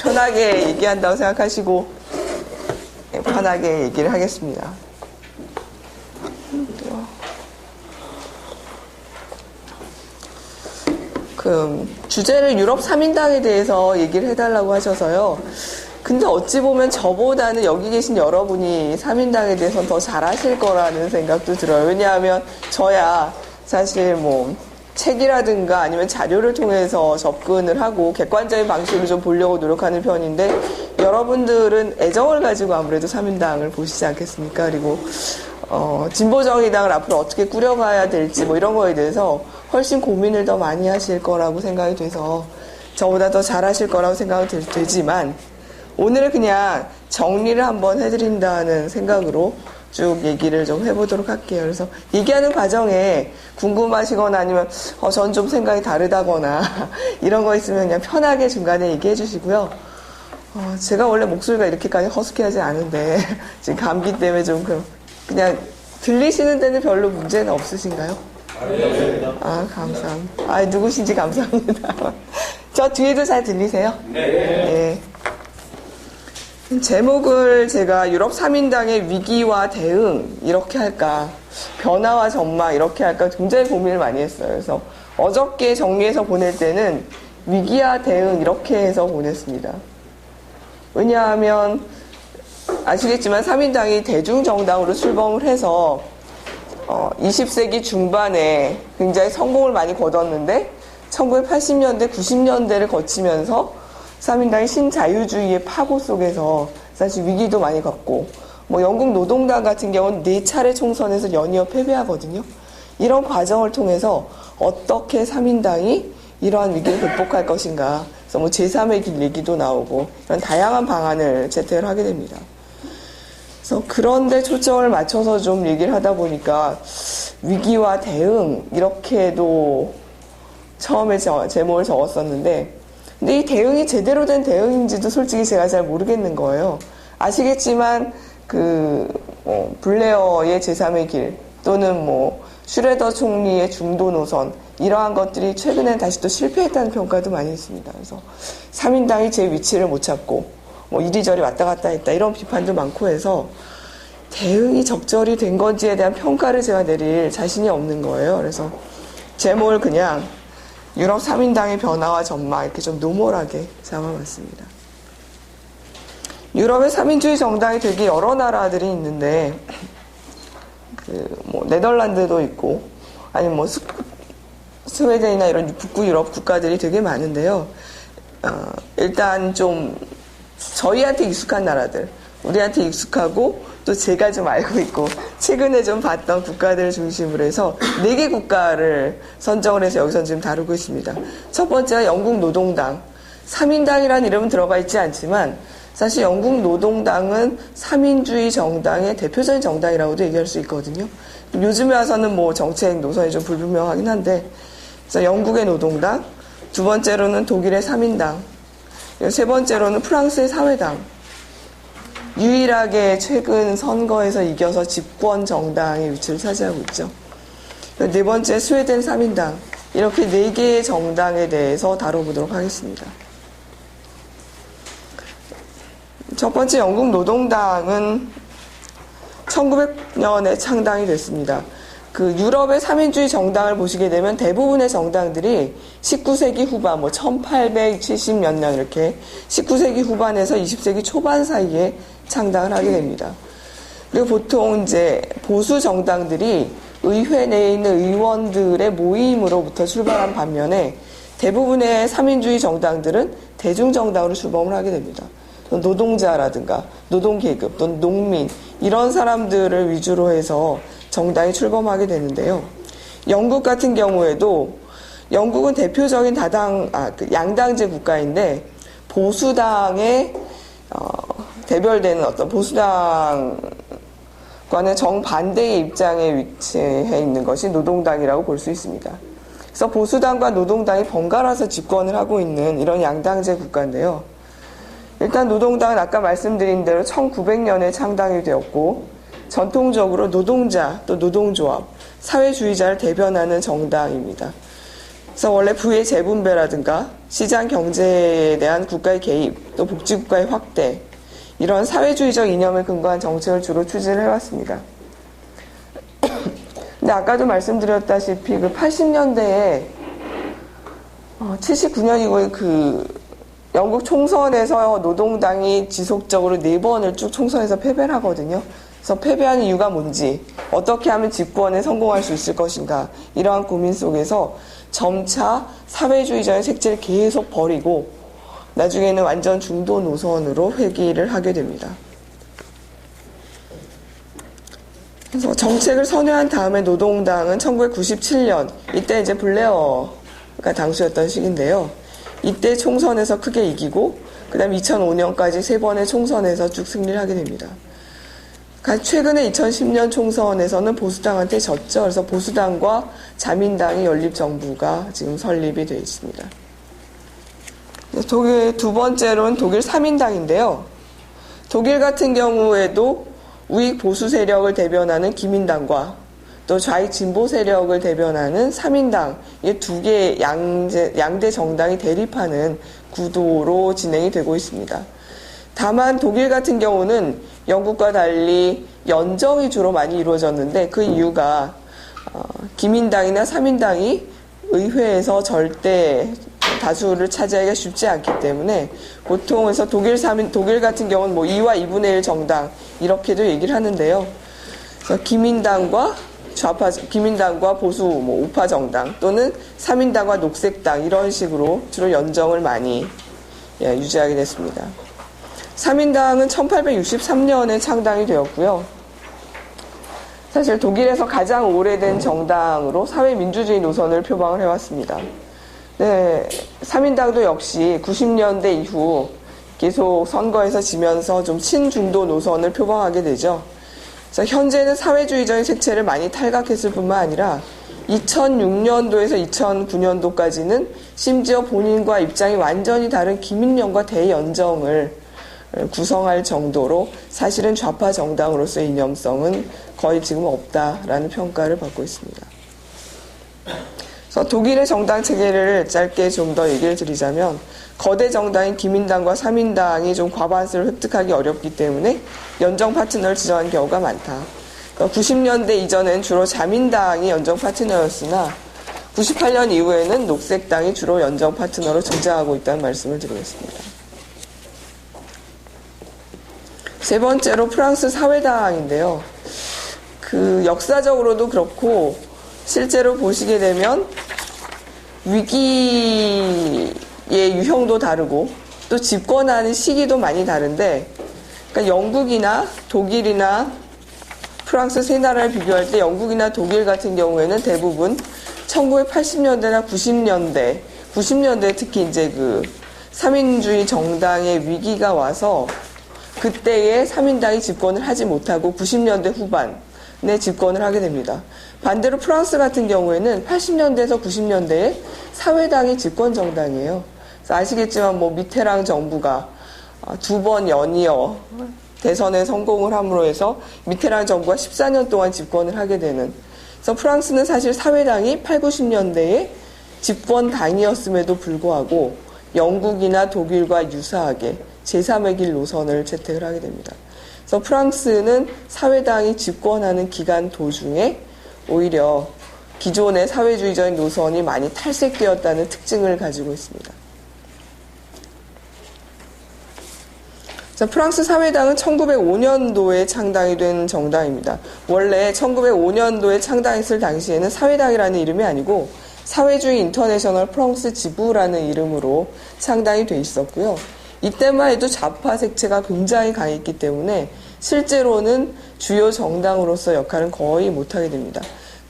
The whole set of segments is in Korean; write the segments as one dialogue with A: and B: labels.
A: 편하게 얘기한다고 생각하시고 편하게 얘기를 하겠습니다. 그 주제를 유럽 3인당에 대해서 얘기를 해달라고 하셔서요. 근데 어찌 보면 저보다는 여기 계신 여러분이 3인당에 대해서는 더 잘하실 거라는 생각도 들어요. 왜냐하면 저야 사실 뭐 책이라든가 아니면 자료를 통해서 접근을 하고 객관적인 방식으로 좀 보려고 노력하는 편인데 여러분들은 애정을 가지고 아무래도 3인당을 보시지 않겠습니까? 그리고 진보정의당을 앞으로 어떻게 꾸려가야 될지 뭐 이런 거에 대해서 훨씬 고민을 더 많이 하실 거라고 생각이 돼서 저보다 더 잘하실 거라고 생각이 되지만 오늘은 그냥 정리를 한번 해드린다는 생각으로 쭉 얘기를 좀 해보도록 할게요. 그래서 얘기하는 과정에 궁금하시거나 아니면 전 좀 생각이 다르다거나 이런 거 있으면 그냥 편하게 중간에 얘기해 주시고요. 제가 원래 목소리가 이렇게까지 허스키하지 않은데 지금 감기 때문에 좀 그냥 들리시는 데는 별로 문제는 없으신가요? 아, 감사합니다. 아, 누구신지 감사합니다. 저 뒤에도 잘 들리세요? 네. 제목을 제가 유럽 3인당의 위기와 대응 이렇게 할까 변화와 전망 이렇게 할까 굉장히 고민을 많이 했어요. 그래서 어저께 정리해서 보낼 때는 위기와 대응 이렇게 해서 보냈습니다. 왜냐하면 아시겠지만 3인당이 대중정당으로 출범을 해서 20세기 중반에 굉장히 성공을 많이 거뒀는데 1980년대, 90년대를 거치면서 3인당이 신자유주의의 파고 속에서 사실 위기도 많이 겪고 뭐 영국 노동당 같은 경우는 4차례 총선에서 연이어 패배하거든요. 이런 과정을 통해서 어떻게 3인당이 이러한 위기를 극복할 것인가 그래서 뭐 제3의 길 얘기도 나오고 이런 다양한 방안을 채택을 하게 됩니다. 그래서 그런데 초점을 맞춰서 좀 얘기를 하다 보니까 위기와 대응 이렇게도 처음에 제목을 적었었는데 근데 이 제대로 된 대응인지도 솔직히 제가 잘 모르겠는 거예요. 아시겠지만 블레어의 제3의 길 또는 뭐 슈레더 총리의 중도 노선 이러한 것들이 최근엔 다시 또 실패했다는 평가도 많이 있습니다. 그래서 3인당이 제 위치를 못 찾고 뭐 이리저리 왔다 갔다 했다 이런 비판도 많고 해서 대응이 적절히 된 건지에 대한 평가를 제가 내릴 자신이 없는 거예요. 그래서 제목을 그냥 유럽 3인당의 변화와 전망 이렇게 좀 노멀하게 잡아봤습니다. 유럽의 3인주의 정당이 되게 여러 나라들이 있는데 뭐 네덜란드도 있고 아니면 뭐 스웨덴이나 이런 북부 유럽 국가들이 되게 많은데요. 일단 좀 저희한테 익숙한 나라들, 우리한테 익숙하고 또 제가 좀 알고 있고 최근에 좀 봤던 국가들을 중심으로 해서 4개 국가를 선정을 해서 여기서 지금 다루고 있습니다. 첫 번째가 영국 노동당. 3인당이라는 이름은 들어가 있지 않지만 사실 영국 노동당은 3인주의 정당의 대표적인 정당이라고도 얘기할 수 있거든요. 요즘에 와서는 뭐 정책 노선이 좀 불분명하긴 한데 그래서 영국의 노동당, 두 번째로는 독일의 3인당, 세 번째로는 프랑스의 사회당, 유일하게 최근 선거에서 이겨서 집권 정당의 위치를 차지하고 있죠. 네 번째 스웨덴 3인당 이렇게 4개의 정당에 대해서 다뤄보도록 하겠습니다. 첫 번째 영국 노동당은 1900년에 창당이 됐습니다. 유럽의 3인주의 정당을 보시게 되면 대부분의 정당들이 19세기 후반, 1870 몇 년 이렇게 19세기 후반에서 20세기 초반 사이에 창당을 하게 됩니다. 그리고 보통 이제 보수 정당들이 의회 내에 있는 의원들의 모임으로부터 출발한 반면에 대부분의 3인주의 정당들은 대중정당으로 출범을 하게 됩니다. 노동자라든가 노동계급 또는 농민 이런 사람들을 위주로 해서 정당이 출범하게 되는데요. 영국 같은 경우에도 영국은 대표적인 양당제 국가인데 보수당에 대별되는 어떤 보수당과는 정반대의 입장에 위치해 있는 것이 노동당이라고 볼 수 있습니다. 그래서 보수당과 노동당이 번갈아서 집권을 하고 있는 이런 양당제 국가인데요. 일단 노동당은 아까 말씀드린 대로 1900년에 창당이 되었고 전통적으로 노동자 또 노동조합, 사회주의자를 대변하는 정당입니다. 그래서 원래 부의 재분배라든가 시장 경제에 대한 국가의 개입, 또 복지국가의 확대, 이런 사회주의적 이념을 근거한 정책을 주로 추진을 해왔습니다. 근데 아까도 말씀드렸다시피 그 80년대에 79년이고 그 영국 총선에서 노동당이 지속적으로 4번을 쭉 총선에서 패배를 하거든요. 그래서 패배한 이유가 뭔지, 어떻게 하면 집권에 성공할 수 있을 것인가, 이러한 고민 속에서 점차 사회주의적인 색채를 계속 버리고 나중에는 완전 중도 노선으로 회귀를 하게 됩니다. 그래서 정책을 선회한 다음에 노동당은 1997년, 이때 이제 블레어가 당수였던 시기인데요. 이때 총선에서 크게 이기고, 그 다음 2005년까지 3번의 총선에서 쭉 승리를 하게 됩니다. 최근에 2010년 총선에서는 보수당한테 졌죠. 그래서 보수당과 자민당의 연립정부가 지금 설립이 되어 있습니다. 독일 두 번째로는 독일 3인당인데요. 독일 같은 경우에도 우익 보수 세력을 대변하는 기민당과 또 좌익 진보 세력을 대변하는 3인당, 이 두 개의 양대 정당이 대립하는 구도로 진행이 되고 있습니다. 다만 독일 같은 경우는 영국과 달리 연정이 주로 많이 이루어졌는데 그 이유가 기민당이나 3인당이 의회에서 절대 다수를 차지하기가 쉽지 않기 때문에 보통 해서 독일 같은 경우는 뭐 2와 2분의 1 정당 이렇게도 얘기를 하는데요. 그래서 기민당과 보수 우파 정당 또는 3인당과 녹색당 이런 식으로 주로 연정을 많이 유지하게 됐습니다. 3인당은 1863년에 창당이 되었고요. 사실 독일에서 가장 오래된 정당으로 사회민주주의 노선을 표방을 해왔습니다. 네, 3인당도 역시 90년대 이후 계속 선거에서 지면서 좀 친중도 노선을 표방하게 되죠. 그래서 현재는 사회주의적인 색채를 많이 탈각했을 뿐만 아니라 2006년도에서 2009년도까지는 심지어 본인과 입장이 완전히 다른 기민령과 대연정을 구성할 정도로 사실은 좌파 정당으로서의 이념성은 거의 지금 없다라는 평가를 받고 있습니다. 그래서 독일의 정당 체계를 짧게 좀 더 얘기를 드리자면 거대 정당인 기민당과 3인당이 좀 과반수를 획득하기 어렵기 때문에 연정 파트너를 지정한 경우가 많다. 90년대 이전엔 주로 자민당이 연정 파트너였으나 98년 이후에는 녹색당이 주로 연정 파트너로 등장하고 있다는 말씀을 드리겠습니다. 세 번째로 프랑스 사회당인데요. 그 역사적으로도 그렇고 실제로 보시게 되면 위기의 유형도 다르고 또 집권하는 시기도 많이 다른데, 그러니까 영국이나 독일이나 프랑스 세 나라를 비교할 때 영국이나 독일 같은 경우에는 대부분 1980년대나 90년대 특히 이제 그 3인주의 정당의 위기가 와서 그때에 3인당이 집권을 하지 못하고 90년대 후반에 집권을 하게 됩니다. 반대로 프랑스 같은 경우에는 80년대에서 90년대에 사회당이 집권 정당이에요. 그래서 아시겠지만 뭐 미테랑 정부가 2번 연이어 대선에 성공을 함으로 해서 미테랑 정부가 14년 동안 집권을 하게 되는. 그래서 프랑스는 사실 사회당이 8, 90년대에 집권당이었음에도 불구하고 영국이나 독일과 유사하게 제3의 길 노선을 채택을 하게 됩니다. 그래서 프랑스는 사회당이 집권하는 기간 도중에 오히려 기존의 사회주의적인 노선이 많이 탈색되었다는 특징을 가지고 있습니다. 자, 프랑스 사회당은 1905년도에 창당이 된 정당입니다. 원래 1905년도에 창당했을 당시에는 사회당이라는 이름이 아니고 사회주의 인터내셔널 프랑스 지부라는 이름으로 창당이 돼 있었고요. 이때만 해도 좌파 색채가 굉장히 강했기 때문에 실제로는 주요 정당으로서 역할은 거의 못하게 됩니다.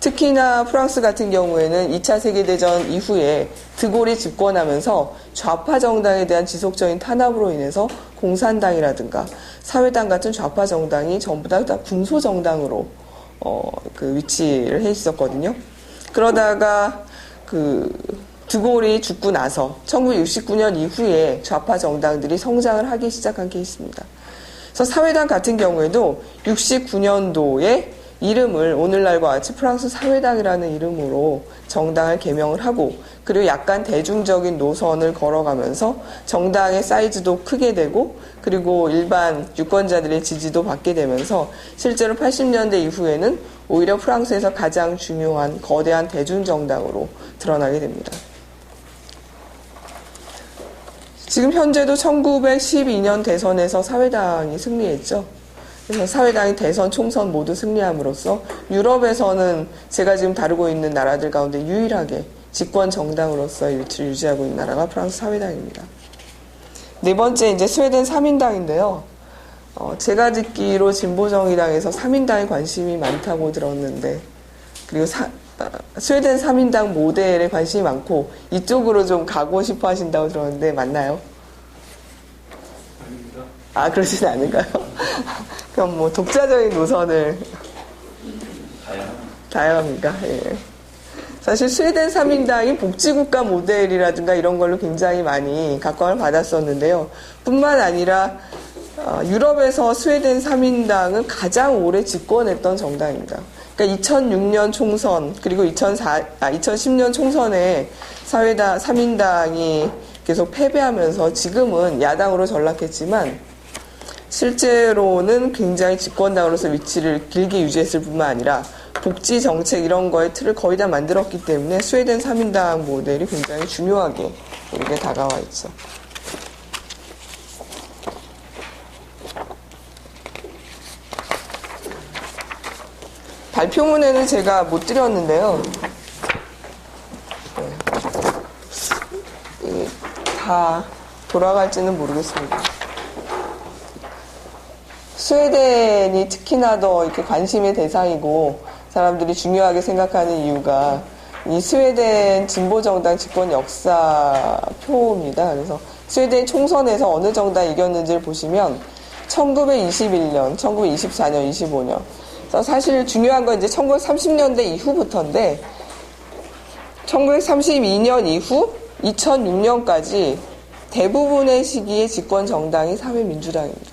A: 특히나 프랑스 같은 경우에는 2차 세계대전 이후에 드골이 집권하면서 좌파 정당에 대한 지속적인 탄압으로 인해서 공산당이라든가 사회당 같은 좌파 정당이 전부 다 군소 정당으로 위치를 해 있었거든요. 그러다가 드골이 죽고 나서 1969년 이후에 좌파 정당들이 성장을 하기 시작한 케이스입니다. 그래서 사회당 같은 경우에도 69년도에 이름을 오늘날과 같이 프랑스 사회당이라는 이름으로 정당을 개명을 하고, 그리고 약간 대중적인 노선을 걸어가면서 정당의 사이즈도 크게 되고, 그리고 일반 유권자들의 지지도 받게 되면서 실제로 80년대 이후에는 오히려 프랑스에서 가장 중요한 거대한 대중정당으로 드러나게 됩니다. 지금 현재도 1912년 대선에서 사회당이 승리했죠. 그래서 사회당이 대선, 총선 모두 승리함으로써 유럽에서는 제가 지금 다루고 있는 나라들 가운데 유일하게 집권 정당으로서의 위치를 유지하고 있는 나라가 프랑스 사회당입니다. 네 번째, 이제 스웨덴 3인당인데요. 제가 듣기로 진보정의당에서 3인당에 관심이 많다고 들었는데, 그리고 스웨덴 3인당 모델에 관심이 많고 이쪽으로 좀 가고 싶어 하신다고 들었는데 맞나요? 아, 그러시진 않은가요? 그럼 뭐 독자적인 노선을 다양합니까? 예. 사실 스웨덴 3인당이 복지국가 모델이라든가 이런 걸로 굉장히 많이 각광을 받았었는데요. 뿐만 아니라 유럽에서 스웨덴 3인당은 가장 오래 집권했던 정당입니다. 그러니까 2006년 총선 그리고 2010년 총선에 사회당 3인당이 계속 패배하면서 지금은 야당으로 전락했지만 실제로는 굉장히 집권당으로서 위치를 길게 유지했을 뿐만 아니라 복지 정책 이런 거의 틀을 거의 다 만들었기 때문에 스웨덴 3인당 모델이 굉장히 중요하게 우리에게 다가와 있죠. 발표문에는 제가 못 드렸는데요. 다 돌아갈지는 모르겠습니다. 스웨덴이 특히나 더 이렇게 관심의 대상이고 사람들이 중요하게 생각하는 이유가 이 스웨덴 진보정당 집권 역사표입니다. 그래서 스웨덴 총선에서 어느 정당이 이겼는지를 보시면 1921년, 1924년, 25년. 사실 중요한 건 이제 1930년대 이후부터인데 1932년 이후 2006년까지 대부분의 시기에 집권 정당이 사회민주당입니다.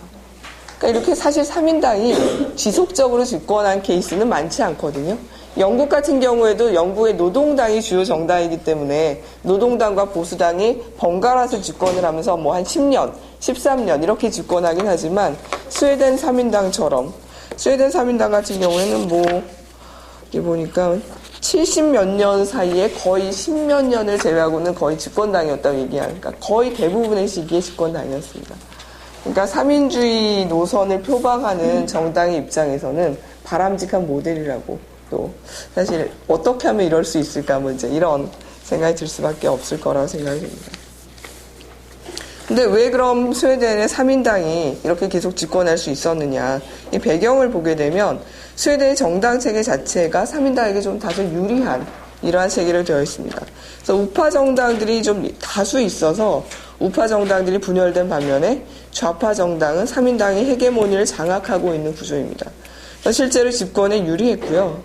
A: 그러니까 이렇게 사실 3인당이 지속적으로 집권한 케이스는 많지 않거든요. 영국 같은 경우에도 영국의 노동당이 주요 정당이기 때문에 노동당과 보수당이 번갈아서 집권을 하면서 뭐 한 10년, 13년 이렇게 집권하긴 하지만 스웨덴 3인당처럼 스웨덴 3인당 같은 경우에는 뭐 여기 보니까 70몇 년 사이에 거의 10몇 년을 제외하고는 거의 집권당이었다고 얘기하니까 거의 대부분의 시기에 집권당이었습니다. 그러니까 3인주의 노선을 표방하는 정당의 입장에서는 바람직한 모델이라고, 또 사실 어떻게 하면 이럴 수 있을까 뭐 이제 이런 생각이 들 수밖에 없을 거라고 생각이 됩니다. 근데 왜 그럼 스웨덴의 3인당이 이렇게 계속 집권할 수 있었느냐, 이 배경을 보게 되면 스웨덴의 정당 체계 자체가 3인당에게 좀 다소 유리한 이러한 체계로 되어 있습니다. 그래서 우파 정당들이 좀 다수 있어서 우파 정당들이 분열된 반면에 좌파 정당은 3인당의 헤게모니를 장악하고 있는 구조입니다. 실제로 집권에 유리했고요.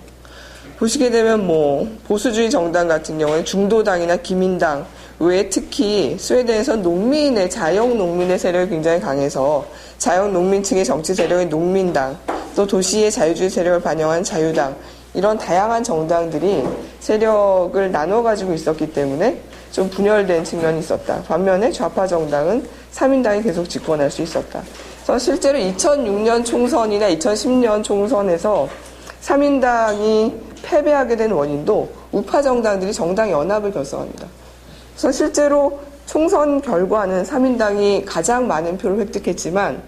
A: 보시게 되면 뭐 보수주의 정당 같은 경우는 중도당이나 기민당 외에 특히 스웨덴에서 농민의 자영농민의 세력이 굉장히 강해서 자영농민층의 정치 세력의 농민당, 또 도시의 자유주의 세력을 반영한 자유당, 이런 다양한 정당들이 세력을 나눠 가지고 있었기 때문에 좀 분열된 측면이 있었다. 반면에 좌파 정당은 3인당이 계속 집권할 수 있었다. 그래서 실제로 2006년 총선이나 2010년 총선에서 3인당이 패배하게 된 원인도 우파 정당들이 정당 연합을 결성합니다. 그래서 실제로 총선 결과는 3인당이 가장 많은 표를 획득했지만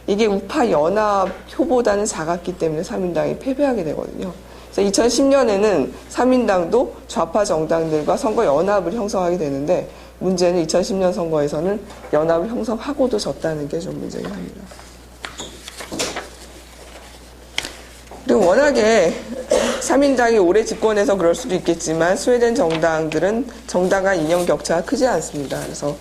A: 이게 우파 연합 표보다는 작았기 때문에 3인당이 패배하게 되거든요. 그래서 2010년에는 3인당도 좌파 정당들과 선거 연합을 형성하게 되는데 문제는 2010년 선거에서는 연합을 형성하고도 졌다는 게 좀 문제긴 합니다. 그리고 워낙에 3인당이 오래 집권해서 그럴 수도 있겠지만 스웨덴 정당들은 정당 간 이념 격차가 크지 않습니다. 그래서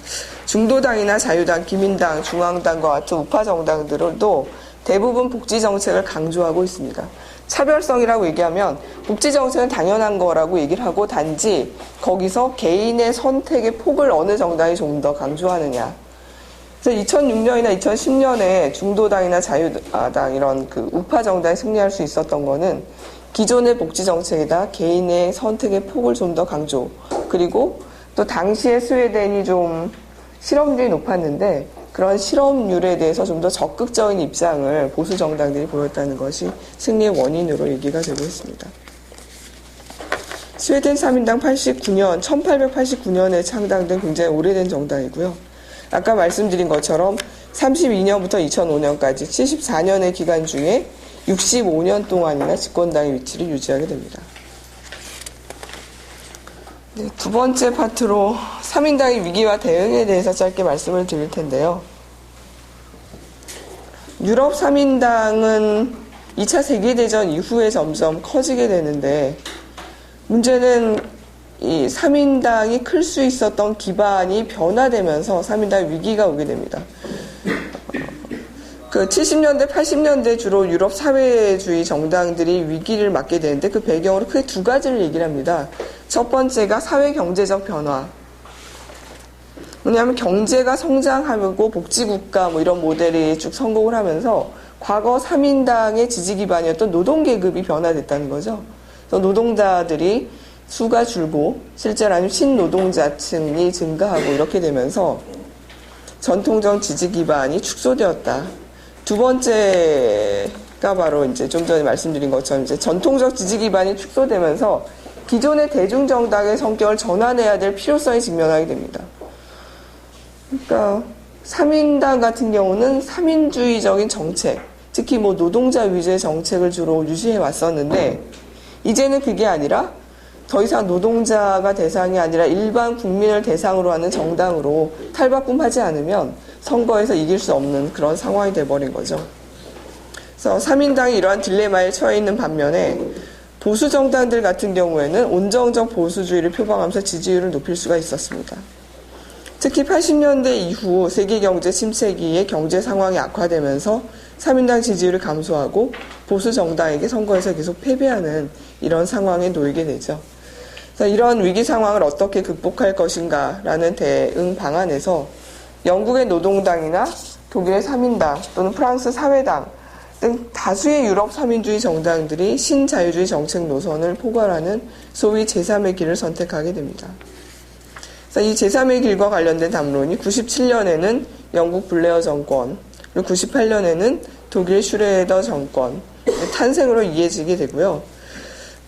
A: 중도당이나 자유당, 기민당, 중앙당과 같은 우파 정당들도 대부분 복지 정책을 강조하고 있습니다. 차별성이라고 얘기하면 복지 정책은 당연한 거라고 얘기를 하고 단지 거기서 개인의 선택의 폭을 어느 정당이 좀 더 강조하느냐. 그래서 2006년이나 2010년에 중도당이나 자유당 이런 그 우파 정당이 승리할 수 있었던 거는 기존의 복지 정책에다 개인의 선택의 폭을 좀 더 강조, 그리고 또 당시에 스웨덴이 좀 실업률이 높았는데 그런 실업률에 대해서 좀 더 적극적인 입장을 보수 정당들이 보였다는 것이 승리의 원인으로 얘기가 되고 있습니다. 스웨덴 3인당 1889년에 창당된 굉장히 오래된 정당이고요. 아까 말씀드린 것처럼 32년부터 2005년까지 74년의 기간 중에 65년 동안이나 집권당의 위치를 유지하게 됩니다. 네, 두 번째 파트로 3인당의 위기와 대응에 대해서 짧게 말씀을 드릴 텐데요. 유럽 3인당은 2차 세계대전 이후에 점점 커지게 되는데 문제는 이 3인당이 클 수 있었던 기반이 변화되면서 3인당 위기가 오게 됩니다. 그 70년대, 80년대 주로 유럽 사회주의 정당들이 위기를 맞게 되는데 그 배경으로 크게 두 가지를 얘기를 합니다. 첫 번째가 사회 경제적 변화. 왜냐하면 경제가 성장하고 복지국가 뭐 이런 모델이 쭉 성공을 하면서 과거 3인당의 지지 기반이었던 노동계급이 변화됐다는 거죠. 그래서 노동자들이 수가 줄고 실제로는 신노동자층이 증가하고 이렇게 되면서 전통적 지지 기반이 축소되었다. 두 번째가 바로 이제 좀 전에 말씀드린 것처럼 이제 전통적 지지 기반이 축소되면서 기존의 대중정당의 성격을 전환해야 될 필요성이 직면하게 됩니다. 그러니까 3인당 같은 경우는 3인주의적인 정책, 특히 뭐 노동자 위주의 정책을 주로 유지해 왔었는데 이제는 그게 아니라 더 이상 노동자가 대상이 아니라 일반 국민을 대상으로 하는 정당으로 탈바꿈하지 않으면 선거에서 이길 수 없는 그런 상황이 돼버린 거죠. 그래서 3인당이 이러한 딜레마에 처해 있는 반면에 보수 정당들 같은 경우에는 온정적 보수주의를 표방하면서 지지율을 높일 수가 있었습니다. 특히 80년대 이후 세계 경제 침체기에 경제 상황이 악화되면서 3인당 지지율을 감소하고 보수 정당에게 선거에서 계속 패배하는 이런 상황에 놓이게 되죠. 그래서 이런 위기 상황을 어떻게 극복할 것인가라는 대응 방안에서 영국의 노동당이나 독일의 3인당 또는 프랑스 사회당 등 다수의 유럽 3인주의 정당들이 신자유주의 정책 노선을 포괄하는 소위 제3의 길을 선택하게 됩니다. 그래서 이 제3의 길과 관련된 담론이 97년에는 영국 블레어 정권, 그리고 98년에는 독일 슈레더 정권 탄생으로 이어지게 되고요.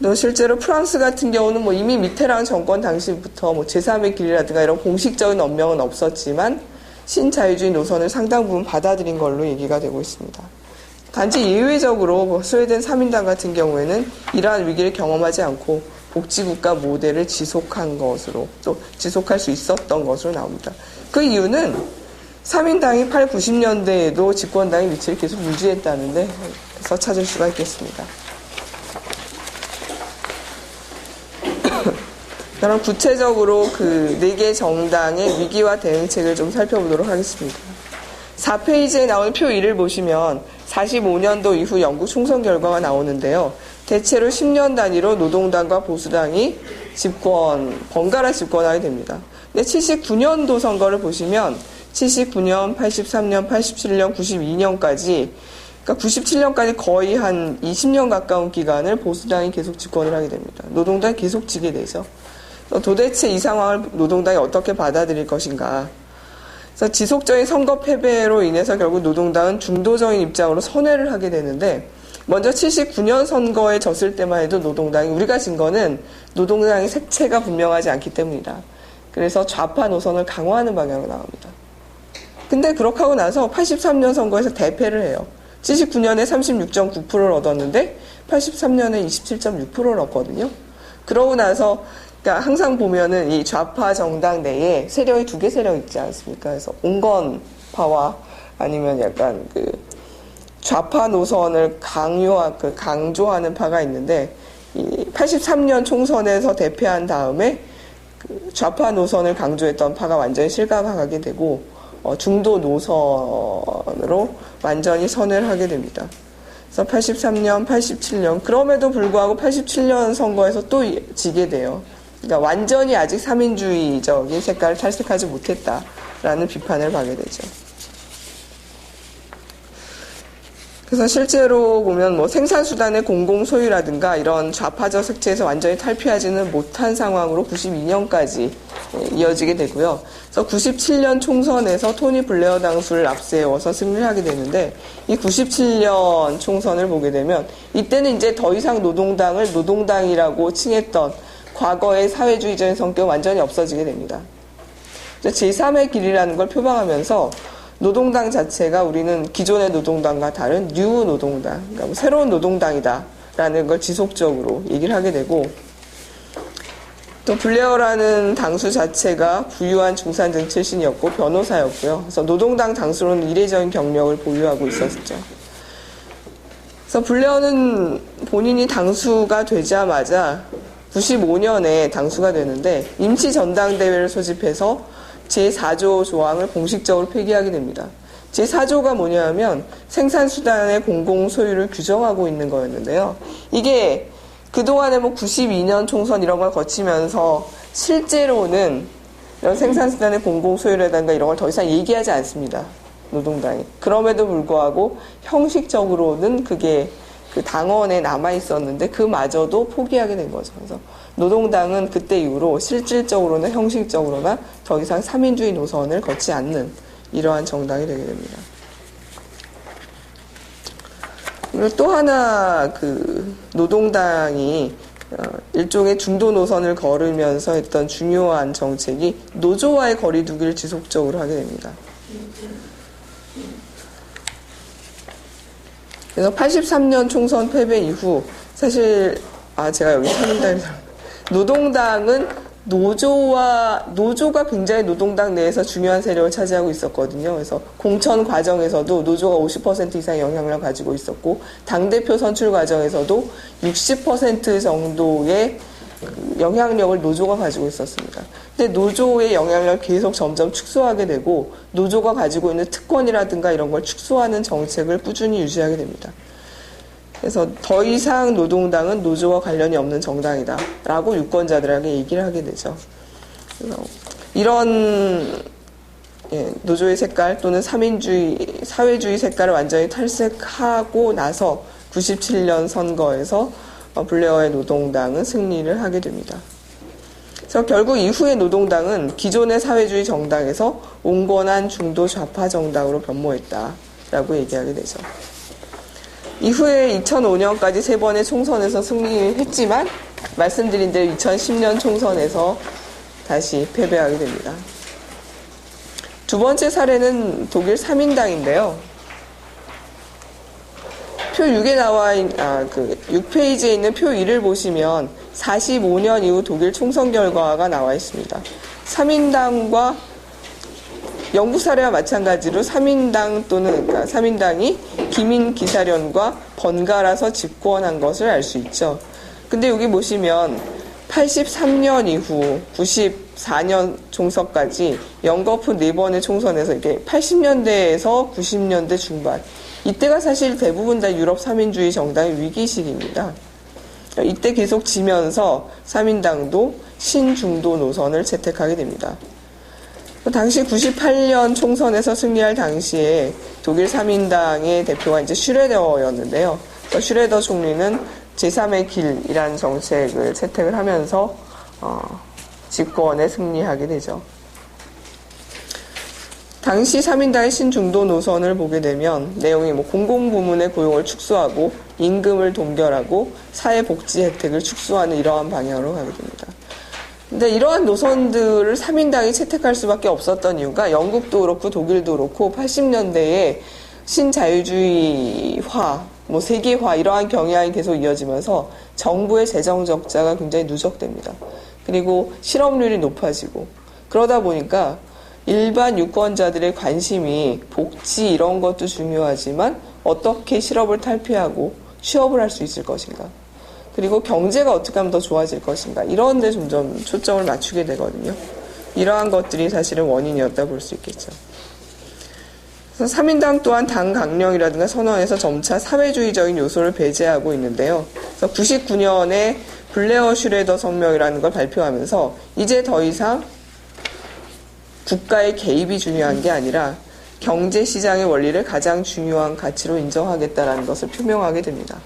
A: 또 실제로 프랑스 같은 경우는 뭐 이미 미테랑 정권 당시부터 뭐 제3의 길이라든가 이런 공식적인 언명은 없었지만 신자유주의 노선을 상당 부분 받아들인 걸로 얘기가 되고 있습니다. 단지 예외적으로 뭐 스웨덴 3인당 같은 경우에는 이러한 위기를 경험하지 않고 복지국가 모델을 지속한 것으로 또 지속할 수 있었던 것으로 나옵니다. 그 이유는 3인당이 8, 90년대에도 집권당의 위치를 계속 유지했다는 데서 찾을 수가 있겠습니다. 그럼 구체적으로 그 4개 정당의 위기와 대응책을 좀 살펴보도록 하겠습니다. 4페이지에 나오는 표 1을 보시면 45년도 이후 영국 총선 결과가 나오는데요. 대체로 10년 단위로 노동당과 보수당이 번갈아 집권하게 됩니다. 근데 79년도 선거를 보시면 79년, 83년, 87년, 92년까지 그러니까 97년까지 거의 한 20년 가까운 기간을 보수당이 계속 집권을 하게 됩니다. 노동당이 계속 지게 되죠. 도대체 이 상황을 노동당이 어떻게 받아들일 것인가. 그래서 지속적인 선거 패배로 인해서 결국 노동당은 중도적인 입장으로 선회를 하게 되는데 먼저 79년 선거에 졌을 때만 해도 노동당이 우리가 진 거는 노동당의 색채가 분명하지 않기 때문이다. 그래서 좌파 노선을 강화하는 방향으로 나옵니다. 근데 그렇게 하고 나서 83년 선거에서 대패를 해요. 79년에 36.9%를 얻었는데 83년에 27.6%를 얻거든요. 그러고 나서 그러니까 항상 보면은 이 좌파 정당 내에 세력이 2개 세력 있지 않습니까? 그래서 온건파와 아니면 약간 그 좌파 노선을 강조하는 파가 있는데 이 83년 총선에서 대패한 다음에 그 좌파 노선을 강조했던 파가 완전히 실감하게 되고 중도 노선으로 완전히 선회를 하게 됩니다. 그래서 83년, 87년 그럼에도 불구하고 87년 선거에서 또 지게 돼요. 그러니까 완전히 아직 3인주의적인 색깔을 탈색하지 못했다라는 비판을 받게 되죠. 그래서 실제로 보면 뭐 생산수단의 공공소유라든가 이런 좌파적 색채에서 완전히 탈피하지는 못한 상황으로 92년까지 이어지게 되고요. 그래서 97년 총선에서 토니 블레어 당수를 앞세워서 승리를 하게 되는데, 이 97년 총선을 보게 되면 이때는 이제 더 이상 노동당을 노동당이라고 칭했던 과거의 사회주의적인 성격이 완전히 없어지게 됩니다. 제3의 길이라는 걸 표방하면서 노동당 자체가 우리는 기존의 노동당과 다른 뉴 노동당, 그러니까 뭐 새로운 노동당이다라는 걸 지속적으로 얘기를 하게 되고, 또 블레어라는 당수 자체가 부유한 중산층 출신이었고 변호사였고요. 그래서 노동당 당수로는 이례적인 경력을 보유하고 있었죠. 그래서 블레어는 본인이 당수가 되자마자 95년에 당수가 되는데 임시 전당대회를 소집해서 제4조 조항을 공식적으로 폐기하게 됩니다. 제4조가 뭐냐면 생산수단의 공공소유를 규정하고 있는 거였는데요. 이게 그동안에 뭐 92년 총선 이런 걸 거치면서 실제로는 이런 생산수단의 공공소유라든가 이런 걸 더 이상 얘기하지 않습니다. 노동당이. 그럼에도 불구하고 형식적으로는 그게 그 당원에 남아 있었는데 그마저도 포기하게 된 거죠. 그래서 노동당은 그때 이후로 실질적으로나 형식적으로나 더 이상 3인주의 노선을 걷지 않는 이러한 정당이 되게 됩니다. 그리고 또 하나 그 노동당이 일종의 중도 노선을 걸으면서 했던 중요한 정책이 노조와의 거리두기를 지속적으로 하게 됩니다. 그래서 83년 총선 패배 이후 사실 제가 여기 참인당에서 노동당은 노조가 굉장히 노동당 내에서 중요한 세력을 차지하고 있었거든요. 그래서 공천 과정에서도 노조가 50% 이상 영향력을 가지고 있었고, 당대표 선출 과정에서도 60% 정도의 영향력을 노조가 가지고 있었습니다. 근데 노조의 영향력을 계속 점점 축소하게 되고, 노조가 가지고 있는 특권이라든가 이런 걸 축소하는 정책을 꾸준히 유지하게 됩니다. 그래서 더 이상 노동당은 노조와 관련이 없는 정당이다 라고 유권자들에게 얘기를 하게 되죠. 그래서 이런 노조의 색깔 또는 3인주의 사회주의 색깔을 완전히 탈색하고 나서 97년 선거에서 블레어의 노동당은 승리를 하게 됩니다. 그래서 결국 이후의 노동당은 기존의 사회주의 정당에서 온건한 중도 좌파 정당으로 변모했다라고 얘기하게 되죠. 이후에 2005년까지 3번의 총선에서 승리했지만 말씀드린 대로 2010년 총선에서 다시 패배하게 됩니다. 두 번째 사례는 독일 3인당인데요. 표 6에 나와 있는 6페이지에 있는 표 1을 보시면 45년 이후 독일 총선 결과가 나와 있습니다. 3인당과 영국 사례와 마찬가지로 3인당 또는 그러니까 3인당이 기민 기사련과 번갈아서 집권한 것을 알 수 있죠. 근데 여기 보시면 83년 이후 94년 총선까지 연거푸 4번의 총선에서 이게 80년대에서 90년대 중반, 이때가 사실 대부분 다 유럽 3인주의 정당의 위기 시기입니다. 이때 계속 지면서 3인당도 신중도 노선을 채택하게 됩니다. 당시 98년 총선에서 승리할 당시에 독일 3인당의 대표가 이제 슈레더였는데요. 슈레더 총리는 제3의 길이라는 정책을 채택을 하면서 집권에 승리하게 되죠. 당시 3인당의 신중도 노선을 보게 되면 내용이 뭐 공공부문의 고용을 축소하고 임금을 동결하고 사회복지 혜택을 축소하는 이러한 방향으로 가게 됩니다. 근데 이러한 노선들을 3인당이 채택할 수밖에 없었던 이유가 영국도 그렇고 독일도 그렇고 80년대에 신자유주의화, 뭐 세계화 이러한 경향이 계속 이어지면서 정부의 재정 적자가 굉장히 누적됩니다. 그리고 실업률이 높아지고 그러다 보니까 일반 유권자들의 관심이 복지 이런 것도 중요하지만 어떻게 실업을 탈피하고 취업을 할 수 있을 것인가, 그리고 경제가 어떻게 하면 더 좋아질 것인가, 이런 데 점점 초점을 맞추게 되거든요. 이러한 것들이 사실은 원인이었다 볼 수 있겠죠. 그래서 3인당 또한 당 강령이라든가 선언에서 점차 사회주의적인 요소를 배제하고 있는데요. 그래서 99년에 블레어 슈레더 성명이라는 걸 발표하면서 이제 더 이상 국가의 개입이 중요한 게 아니라 경제시장의 원리를 가장 중요한 가치로 인정하겠다라는 것을 표명하게 됩니다.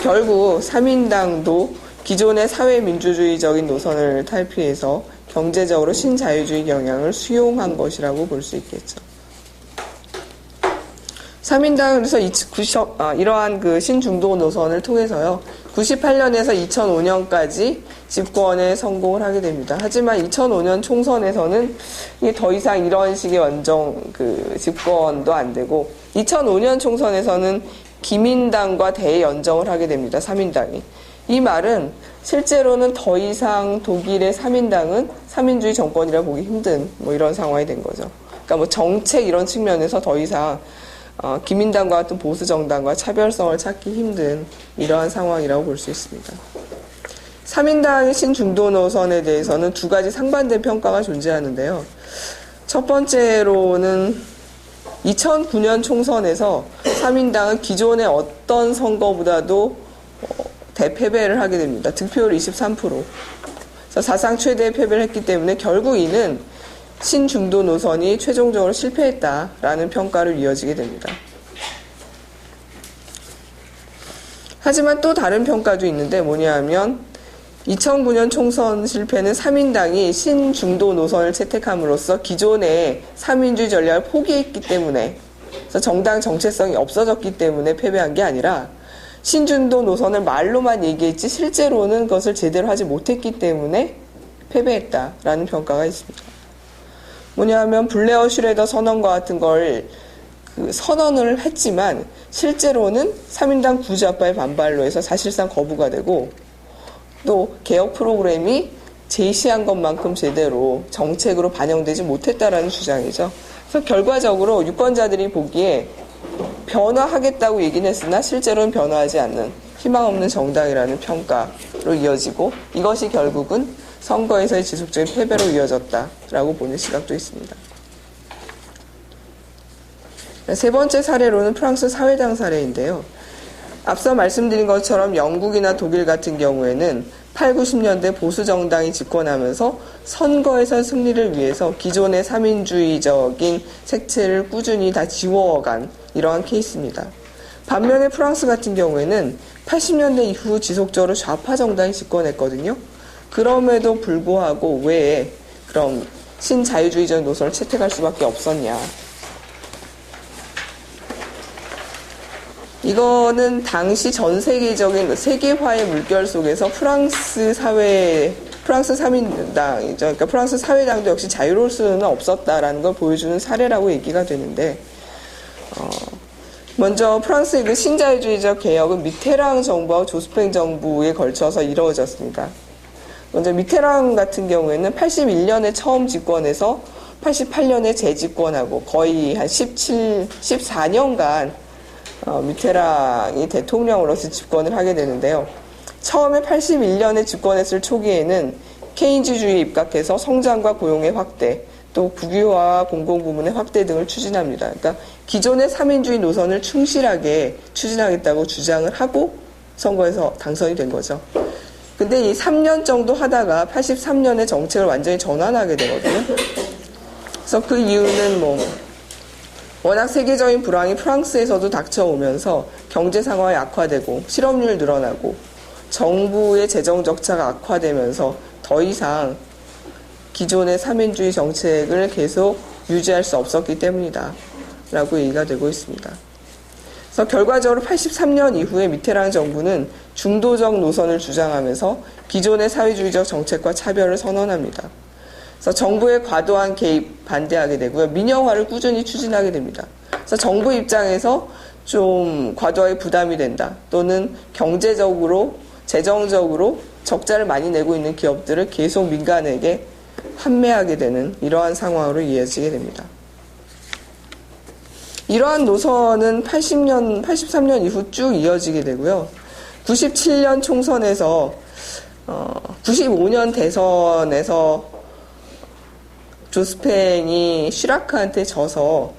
A: 결국 3인당도 기존의 사회민주주의적인 노선을 탈피해서 경제적으로 신자유주의 경향을 수용한 것이라고 볼 수 있겠죠. 3인당은 그래서 이러한 그 신중도 노선을 통해서요, 98년에서 2005년까지 집권에 성공을 하게 됩니다. 하지만 2005년 총선에서는 이게 더 이상 이런 식의 원정 집권도 안 되고, 2005년 총선에서는 기민당과 대연정을 하게 됩니다. 3인당이. 이 말은 실제로는 더 이상 독일의 3인당은 3인주의 정권이라 보기 힘든 이런 상황이 된 거죠. 그러니까 정책 이런 측면에서 더 이상 기민당과 같은 보수 정당과 차별성을 찾기 힘든 이러한 상황이라고 볼 수 있습니다. 3인당의 신중도 노선에 대해서는 두 가지 상반된 평가가 존재하는데요. 첫 번째로는 2009년 총선에서 3인당은 기존의 어떤 선거보다도 대패배를 하게 됩니다. 득표율 23%. 그래서 사상 최대의 패배를 했기 때문에 결국 이는 신중도 노선이 최종적으로 실패했다라는 평가를 이어지게 됩니다. 하지만 또 다른 평가도 있는데 뭐냐면 2009년 총선 실패는 3인당이 신중도 노선을 채택함으로써 기존의 3인주의 전략을 포기했기 때문에, 그래서 정당 정체성이 없어졌기 때문에 패배한 게 아니라 신중도 노선을 말로만 얘기했지 실제로는 그것을 제대로 하지 못했기 때문에 패배했다라는 평가가 있습니다. 뭐냐면 블레어 슈레더 선언과 같은 걸 선언을 했지만 실제로는 3인당 구좌파의 반발로 해서 사실상 거부가 되고, 또 개혁 프로그램이 제시한 것만큼 제대로 정책으로 반영되지 못했다라는 주장이죠. 그래서 결과적으로 유권자들이 보기에 변화하겠다고 얘기는 했으나 실제로는 변화하지 않는 희망 없는 정당이라는 평가로 이어지고, 이것이 결국은 선거에서의 지속적인 패배로 이어졌다라고 보는 시각도 있습니다. 세 번째 사례로는 프랑스 사회당 사례인데요. 앞서 말씀드린 것처럼 영국이나 독일 같은 경우에는 8, 90년대 보수 정당이 집권하면서 선거에서 승리를 위해서 기존의 3인주의적인 색채를 꾸준히 다 지워간 이러한 케이스입니다. 반면에 프랑스 같은 경우에는 80년대 이후 지속적으로 좌파 정당이 집권했거든요. 그럼에도 불구하고 왜 그럼 신자유주의적 노선을 채택할 수밖에 없었냐. 이거는 당시 전 세계적인 세계화의 물결 속에서 프랑스 3인당이죠. 그러니까 프랑스 사회당도 역시 자유로울 수는 없었다라는 걸 보여주는 사례라고 얘기가 되는데, 먼저 프랑스의 그 신자유주의적 개혁은 미테랑 정부와 조스팽 정부에 걸쳐서 이루어졌습니다. 먼저 미테랑 같은 경우에는 81년에 처음 집권해서 88년에 재집권하고 거의 한 14년간 미테랑이 대통령으로서 집권을 하게 되는데요. 처음에 81년에 집권했을 초기에는 케인즈주의에 입각해서 성장과 고용의 확대, 또 국유화와 공공부문의 확대 등을 추진합니다. 그러니까 기존의 3인주의 노선을 충실하게 추진하겠다고 주장을 하고 선거에서 당선이 된 거죠. 근데 이 3년 정도 하다가 83년에 정책을 완전히 전환하게 되거든요. 그래서 그 이유는 워낙 세계적인 불황이 프랑스에서도 닥쳐오면서 경제 상황이 악화되고 실업률이 늘어나고 정부의 재정 적자가 악화되면서 더 이상 기존의 3인주의 정책을 계속 유지할 수 없었기 때문이다 라고 얘기가 되고 있습니다. 그래서 결과적으로 83년 이후에 미테랑 정부는 중도적 노선을 주장하면서 기존의 사회주의적 정책과 차별을 선언합니다. 그래서 정부의 과도한 개입 반대하게 되고요. 민영화를 꾸준히 추진하게 됩니다. 그래서 정부 입장에서 좀 과도하게 부담이 된다. 또는 경제적으로, 재정적으로 적자를 많이 내고 있는 기업들을 계속 민간에게 판매하게 되는 이러한 상황으로 이어지게 됩니다. 이러한 노선은 83년 이후 쭉 이어지게 되고요. 97년 총선에서 95년 대선에서 조스팽이 시라크한테 져서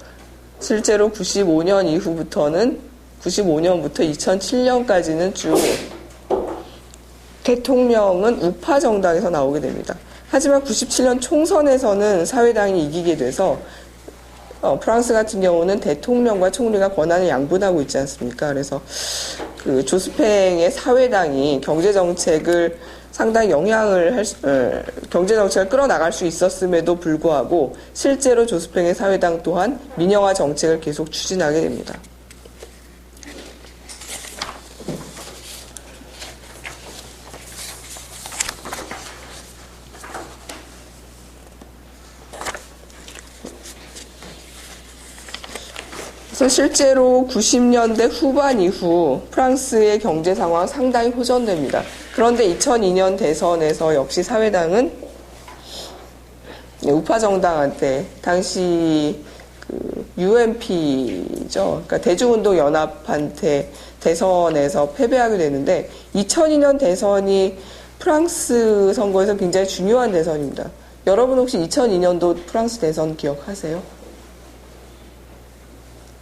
A: 실제로 95년 이후부터는 95년부터 2007년까지는 쭉 대통령은 우파 정당에서 나오게 됩니다. 하지만 97년 총선에서는 사회당이 이기게 돼서 프랑스 같은 경우는 대통령과 총리가 권한을 양분하고 있지 않습니까? 그래서 그 조스팽의 사회당이 경제 정책을 상당히 경제 정책을 끌어나갈 수 있었음에도 불구하고 실제로 조스팽의 사회당 또한 민영화 정책을 계속 추진하게 됩니다. 그래서 실제로 90년대 후반 이후 프랑스의 경제 상황 상당히 호전됩니다. 그런데 2002년 대선에서 역시 사회당은 우파 정당한테 당시 UMP죠. 그러니까 대중운동연합한테 대선에서 패배하게 되는데 2002년 대선이 프랑스 선거에서 굉장히 중요한 대선입니다. 여러분 혹시 2002년도 프랑스 대선 기억하세요?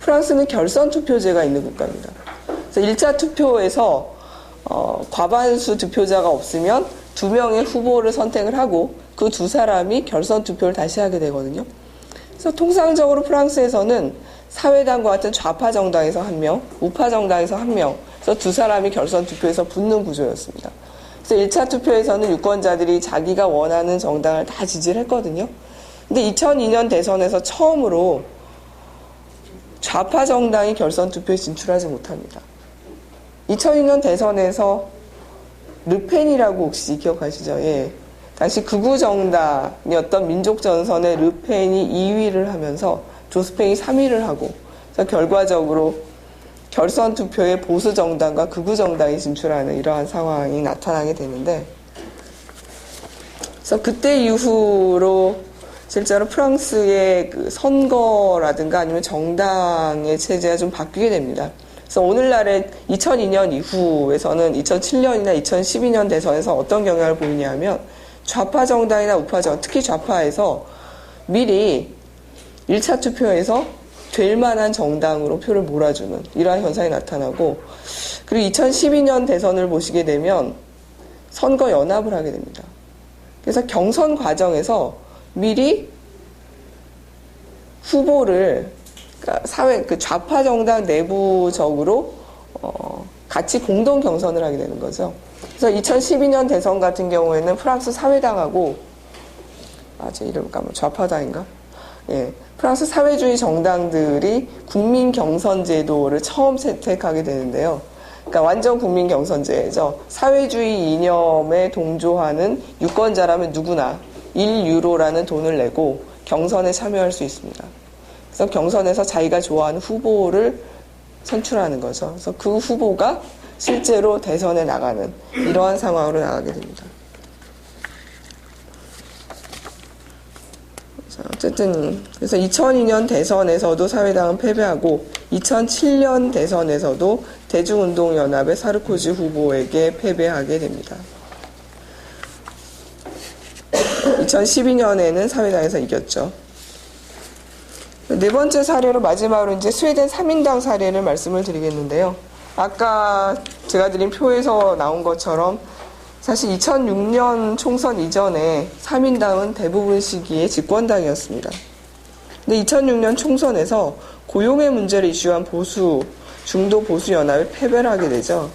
A: 프랑스는 결선 투표제가 있는 국가입니다. 그래서 1차 투표에서 과반수 득표자가 없으면 2명의 후보를 선택을 하고 그 두 사람이 결선 투표를 다시 하게 되거든요. 그래서 통상적으로 프랑스에서는 사회당과 같은 좌파 정당에서 1명, 우파 정당에서 1명, 그래서 두 사람이 결선 투표에서 붙는 구조였습니다. 그래서 1차 투표에서는 유권자들이 자기가 원하는 정당을 다 지지를 했거든요. 근데 2002년 대선에서 처음으로 좌파 정당이 결선 투표에 진출하지 못합니다. 2002년 대선에서 르펜이라고 혹시 기억하시죠? 예. 당시 극우 정당이었던 민족전선의 르펜이 2위를 하면서 조스팽이 3위를 하고, 그래서 결과적으로 결선 투표에 보수 정당과 극우 정당이 진출하는 이러한 상황이 나타나게 되는데, 그래서 그때 이후로 실제로 프랑스의 그 선거라든가 아니면 정당의 체제가 좀 바뀌게 됩니다. 그래서 오늘날의 2002년 이후에서는 2007년이나 2012년 대선에서 어떤 경향을 보이냐면 좌파 정당이나 우파 정당, 특히 좌파에서 미리 1차 투표에서 될 만한 정당으로 표를 몰아주는 이러한 현상이 나타나고, 그리고 2012년 대선을 보시게 되면 선거 연합을 하게 됩니다. 그래서 경선 과정에서 미리 후보를 그 좌파 정당 내부적으로 같이 공동 경선을 하게 되는 거죠. 그래서 2012년 대선 같은 경우에는 프랑스 사회당하고 제 이름 까먹 좌파당인가? 예, 프랑스 사회주의 정당들이 국민 경선 제도를 처음 채택하게 되는데요. 그러니까 완전 국민 경선제죠. 사회주의 이념에 동조하는 유권자라면 누구나 1유로라는 돈을 내고 경선에 참여할 수 있습니다. 그래서 경선에서 자기가 좋아하는 후보를 선출하는 거죠. 그래서 그 후보가 실제로 대선에 나가는 이러한 상황으로 나가게 됩니다. 자, 어쨌든 그래서 2002년 대선에서도 사회당은 패배하고 2007년 대선에서도 대중운동연합의 사르코지 후보에게 패배하게 됩니다. 2012년에는 사회당에서 이겼죠. 네 번째 사례로 마지막으로 이제 스웨덴 3인당 사례를 말씀을 드리겠는데요. 아까 제가 드린 표에서 나온 것처럼 사실 2006년 총선 이전에 3인당은 대부분 시기에 집권당이었습니다. 근데 2006년 총선에서 고용의 문제를 이슈한 중도 보수 연합에 패배를 하게 되죠.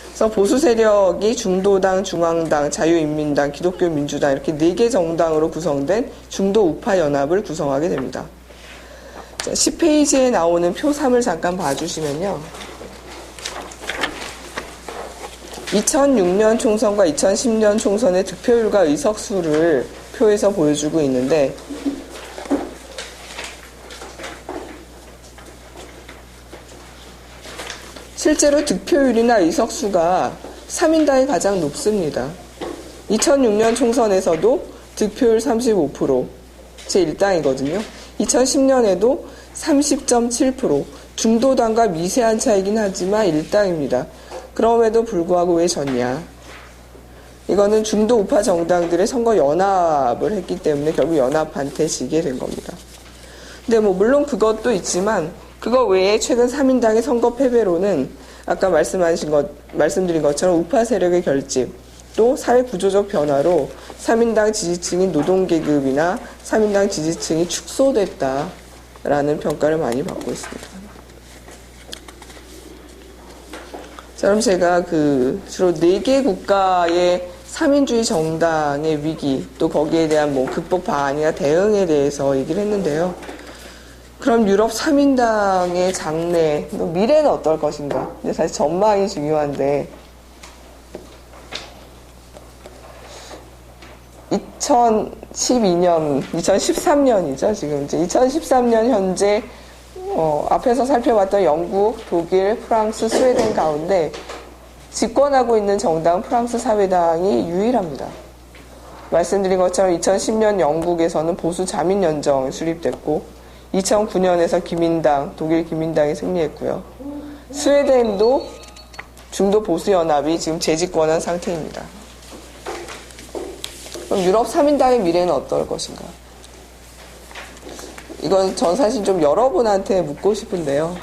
A: 그래서 보수 세력이 중도당, 중앙당, 자유인민당, 기독교민주당 이렇게 4개 정당으로 구성된 중도 우파 연합을 구성하게 됩니다. 자, 10페이지에 나오는 표 3을 잠깐 봐주시면요. 2006년 총선과 2010년 총선의 득표율과 의석수를 표에서 보여주고 있는데, 실제로 득표율이나 의석수가 3인당이 가장 높습니다. 2006년 총선에서도 득표율 35%, 제1당이거든요. 2010년에도 30.7%, 중도당과 미세한 차이긴 하지만 1당입니다. 그럼에도 불구하고 왜 졌냐? 이거는 중도 우파 정당들의 선거 연합을 했기 때문에 결국 연합한테 지게 된 겁니다. 근데 물론 그것도 있지만 그거 외에 최근 3인당의 선거 패배로는 아까 말씀드린 것처럼 우파 세력의 결집, 또 사회 구조적 변화로 3인당 지지층인 노동계급이나 3인당 지지층이 축소됐다라는 평가를 많이 받고 있습니다. 자, 그럼 제가 주로 4개 국가의 3인주의 정당의 위기, 또 거기에 대한 극복 방안이나 대응에 대해서 얘기를 했는데요. 그럼 유럽 3인당의 장래, 또 미래는 어떨 것인가? 근데 사실 전망이 중요한데, 2013년이죠, 지금. 이제 2013년 현재, 앞에서 살펴봤던 영국, 독일, 프랑스, 스웨덴 가운데 집권하고 있는 정당 프랑스 사회당이 유일합니다. 말씀드린 것처럼 2010년 영국에서는 보수 자민연정이 수립됐고 2009년에서 기민당, 독일 기민당이 승리했고요. 스웨덴도 중도 보수연합이 지금 재집권한 상태입니다. 그럼 유럽 3인당의 미래는 어떨 것인가? 이건 전 사실 좀 여러분한테 묻고 싶은데요.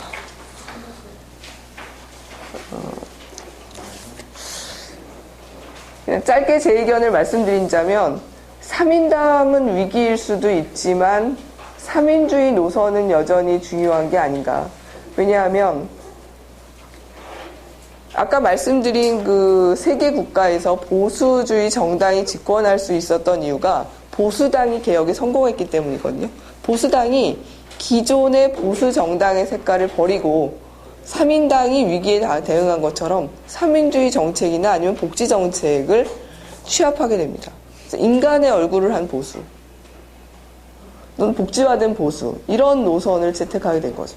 A: 그냥 짧게 제 의견을 말씀드리자면 3인당은 위기일 수도 있지만 3인주의 노선은 여전히 중요한 게 아닌가. 왜냐하면 아까 말씀드린 그 3개 국가에서 보수주의 정당이 집권할 수 있었던 이유가 보수당이 개혁에 성공했기 때문이거든요. 보수당이 기존의 보수 정당의 색깔을 버리고 3인당이 위기에 대응한 것처럼 3인주의 정책이나 아니면 복지 정책을 취합하게 됩니다. 인간의 얼굴을 한 보수, 또는 복지화된 보수, 이런 노선을 채택하게 된 거죠.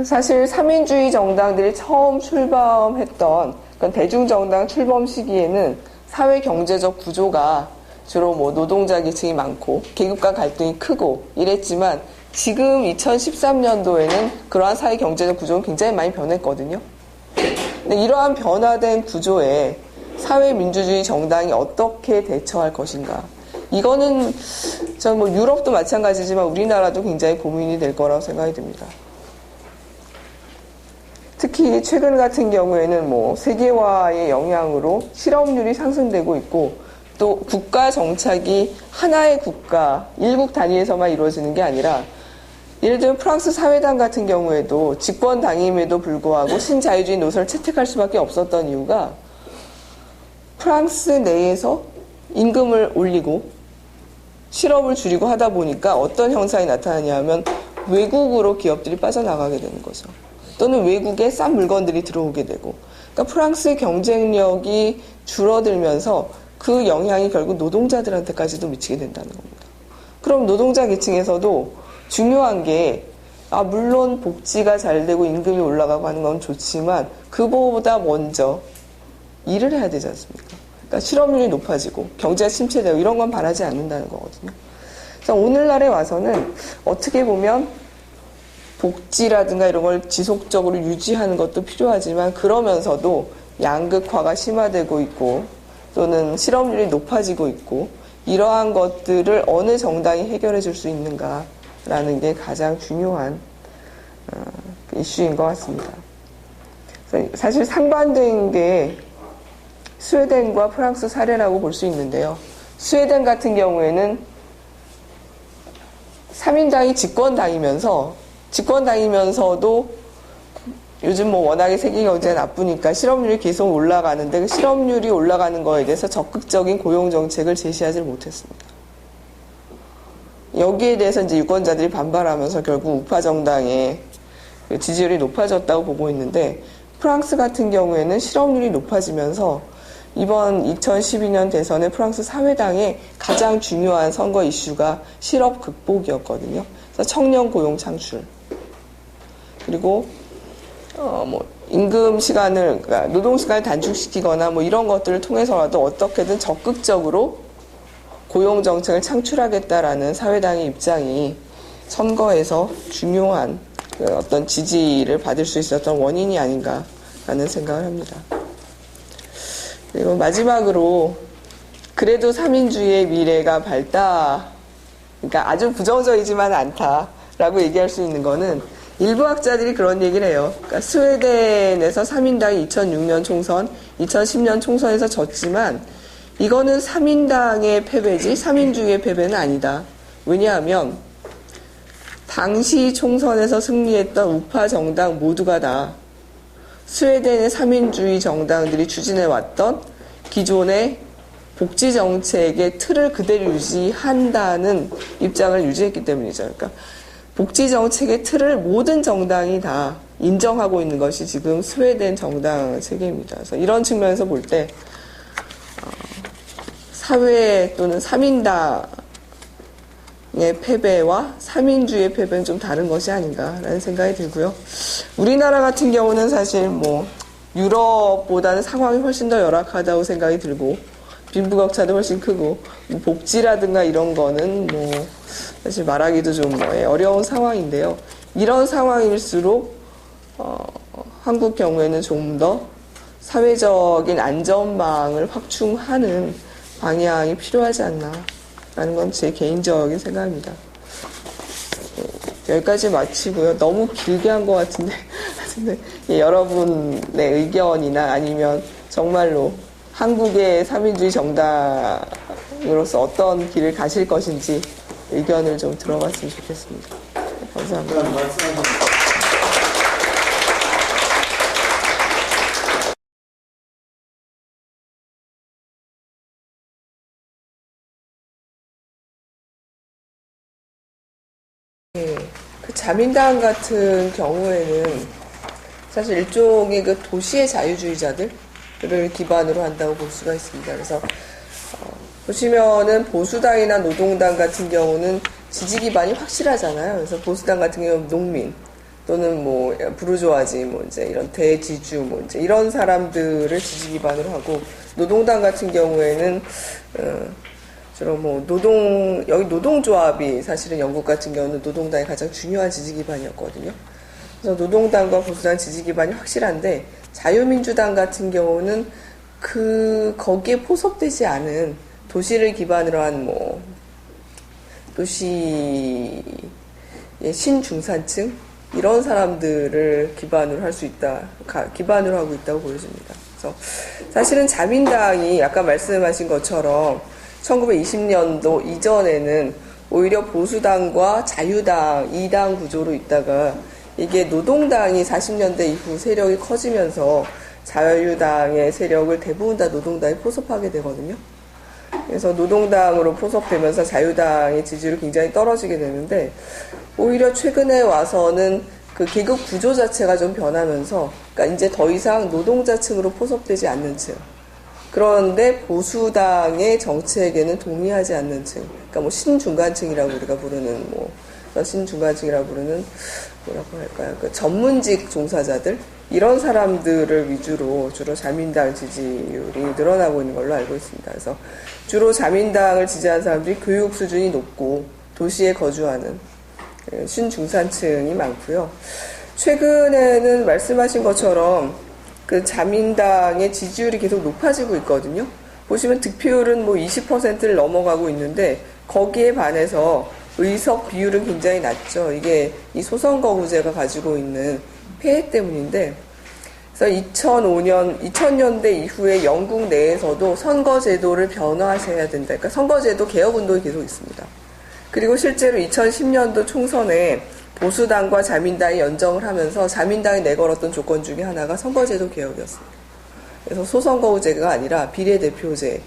A: 사실 3인주의 정당들이 처음 출범했던 대중정당 출범 시기에는 사회 경제적 구조가 주로 노동자 계층이 많고 계급 간 갈등이 크고 이랬지만 지금 2013년도에는 그러한 사회 경제적 구조는 굉장히 많이 변했거든요. 근데 이러한 변화된 구조에 사회민주주의 정당이 어떻게 대처할 것인가? 이거는 전 유럽도 마찬가지지만 우리나라도 굉장히 고민이 될 거라고 생각이 듭니다. 특히 최근 같은 경우에는 세계화의 영향으로 실업률이 상승되고 있고 또 국가 정착이 하나의 국가, 일국 단위에서만 이루어지는 게 아니라 예를 들면 프랑스 사회당 같은 경우에도 집권 당임에도 불구하고 신자유주의 노선을 채택할 수밖에 없었던 이유가 프랑스 내에서 임금을 올리고 실업을 줄이고 하다 보니까 어떤 현상이 나타나냐면 외국으로 기업들이 빠져나가게 되는 거죠. 또는 외국에 싼 물건들이 들어오게 되고 그러니까 프랑스의 경쟁력이 줄어들면서 그 영향이 결국 노동자들한테까지도 미치게 된다는 겁니다. 그럼 노동자 계층에서도 중요한 게 물론 복지가 잘 되고 임금이 올라가고 하는 건 좋지만 그보다 먼저 일을 해야 되지 않습니까? 그러니까 실업률이 높아지고 경제가 침체되고 이런 건 바라지 않는다는 거거든요. 그래서 오늘날에 와서는 어떻게 보면 복지라든가 이런 걸 지속적으로 유지하는 것도 필요하지만 그러면서도 양극화가 심화되고 있고 또는 실업률이 높아지고 있고 이러한 것들을 어느 정당이 해결해 줄 수 있는가라는 게 가장 중요한 이슈인 것 같습니다. 사실 상반된 게 스웨덴과 프랑스 사례라고 볼 수 있는데요. 스웨덴 같은 경우에는 3인당이 집권당이면서도 요즘 워낙에 세계 경제가 나쁘니까 실업률이 계속 올라가는데 그 실업률이 올라가는 거에 대해서 적극적인 고용 정책을 제시하지 못했습니다. 여기에 대해서 이제 유권자들이 반발하면서 결국 우파 정당의 지지율이 높아졌다고 보고 있는데 프랑스 같은 경우에는 실업률이 높아지면서 이번 2012년 대선의 프랑스 사회당의 가장 중요한 선거 이슈가 실업 극복이었거든요. 그래서 청년 고용 창출 그리고 임금 시간을, 그러니까 노동 시간을 단축시키거나 이런 것들을 통해서라도 어떻게든 적극적으로 고용 정책을 창출하겠다라는 사회당의 입장이 선거에서 중요한 어떤 지지를 받을 수 있었던 원인이 아닌가라는 생각을 합니다. 그리고 마지막으로 그래도 3인주의의 미래가 밝다, 그러니까 아주 부정적이지만 않다라고 얘기할 수 있는 거는 일부 학자들이 그런 얘기를 해요. 그러니까 스웨덴에서 3인당이 2006년 총선, 2010년 총선에서 졌지만 이거는 3인당의 패배지 3인주의의 패배는 아니다. 왜냐하면 당시 총선에서 승리했던 우파 정당 모두가 다 스웨덴의 3인주의 정당들이 추진해왔던 기존의 복지 정책의 틀을 그대로 유지한다는 입장을 유지했기 때문이죠. 그러니까 복지 정책의 틀을 모든 정당이 다 인정하고 있는 것이 지금 스웨덴 정당 체계입니다. 그래서 이런 측면에서 볼 때 사회 또는 3인당의 패배와 3인주의의 패배는 좀 다른 것이 아닌가라는 생각이 들고요. 우리나라 같은 경우는 사실 뭐 유럽보다는 상황이 훨씬 더 열악하다고 생각이 들고 빈부격차도 훨씬 크고 뭐 복지라든가 이런 거는 뭐 사실 말하기도 좀 어려운 상황인데요. 이런 상황일수록 한국 경우에는 좀 더 사회적인 안전망을 확충하는 방향이 필요하지 않나라는 건 제 개인적인 생각입니다. 여기까지 마치고요. 너무 길게 한 것 같은데 여러분의 의견이나 아니면 정말로 한국의 3인주의 정당으로서 어떤 길을 가실 것인지 의견을 좀 들어봤으면 좋겠습니다. 감사합니다. 네, 그 자민당 같은 경우에는 사실 일종의 그 도시의 자유주의자들을 기반으로 한다고 볼 수가 있습니다. 그래서 보시면은 보수당이나 노동당 같은 경우는 지지 기반이 확실하잖아요. 그래서 보수당 같은 경우는 농민 또는 뭐 부르주아지 뭐 이제 이런 대지주 뭐 이제 이런 사람들을 지지 기반으로 하고 노동당 같은 경우에는 주로 뭐 여기 노동조합이 사실은 영국 같은 경우는 노동당이 가장 중요한 지지 기반이었거든요. 그래서 노동당과 보수당 지지 기반이 확실한데 자유민주당 같은 경우는 거기에 포섭되지 않은 도시를 기반으로 한 뭐 도시의 신중산층 이런 사람들을 기반으로 할 수 있다, 기반으로 하고 있다고 보여집니다. 그래서 사실은 자민당이 아까 말씀하신 것처럼 1920년도 이전에는 오히려 보수당과 자유당 2당 구조로 있다가 이게 노동당이 40년대 이후 세력이 커지면서 자유당의 세력을 대부분 다 노동당에 포섭하게 되거든요. 그래서 노동당으로 포섭되면서 자유당의 지지율이 굉장히 떨어지게 되는데 오히려 최근에 와서는 그 계급 구조 자체가 좀 변하면서 그러니까 이제 더 이상 노동자층으로 포섭되지 않는 층 그런데 보수당의 정책에는 동의하지 않는 층 그러니까 뭐 신중간층이라고 우리가 부르는 신중간층이라고 부르는 뭐라고 할까요? 그 전문직 종사자들 이런 사람들을 위주로 주로 자민당 지지율이 늘어나고 있는 걸로 알고 있습니다. 그래서 주로 자민당을 지지하는 사람들이 교육 수준이 높고 도시에 거주하는 신중산층이 많고요. 최근에는 말씀하신 것처럼 그 자민당의 지지율이 계속 높아지고 있거든요. 보시면 득표율은 뭐 20%를 넘어가고 있는데 거기에 반해서 의석 비율은 굉장히 낮죠. 이게 이 소선거구제가 가지고 있는 폐해 때문인데, 그래서 2000년대 이후에 영국 내에서도 선거제도를 변화하셔야 된다. 그러니까 선거제도 개혁운동이 계속 있습니다. 그리고 실제로 2010년도 총선에 보수당과 자민당이 연정을 하면서 자민당이 내걸었던 조건 중에 하나가 선거제도 개혁이었습니다. 그래서 소선거구제가 아니라 비례대표제를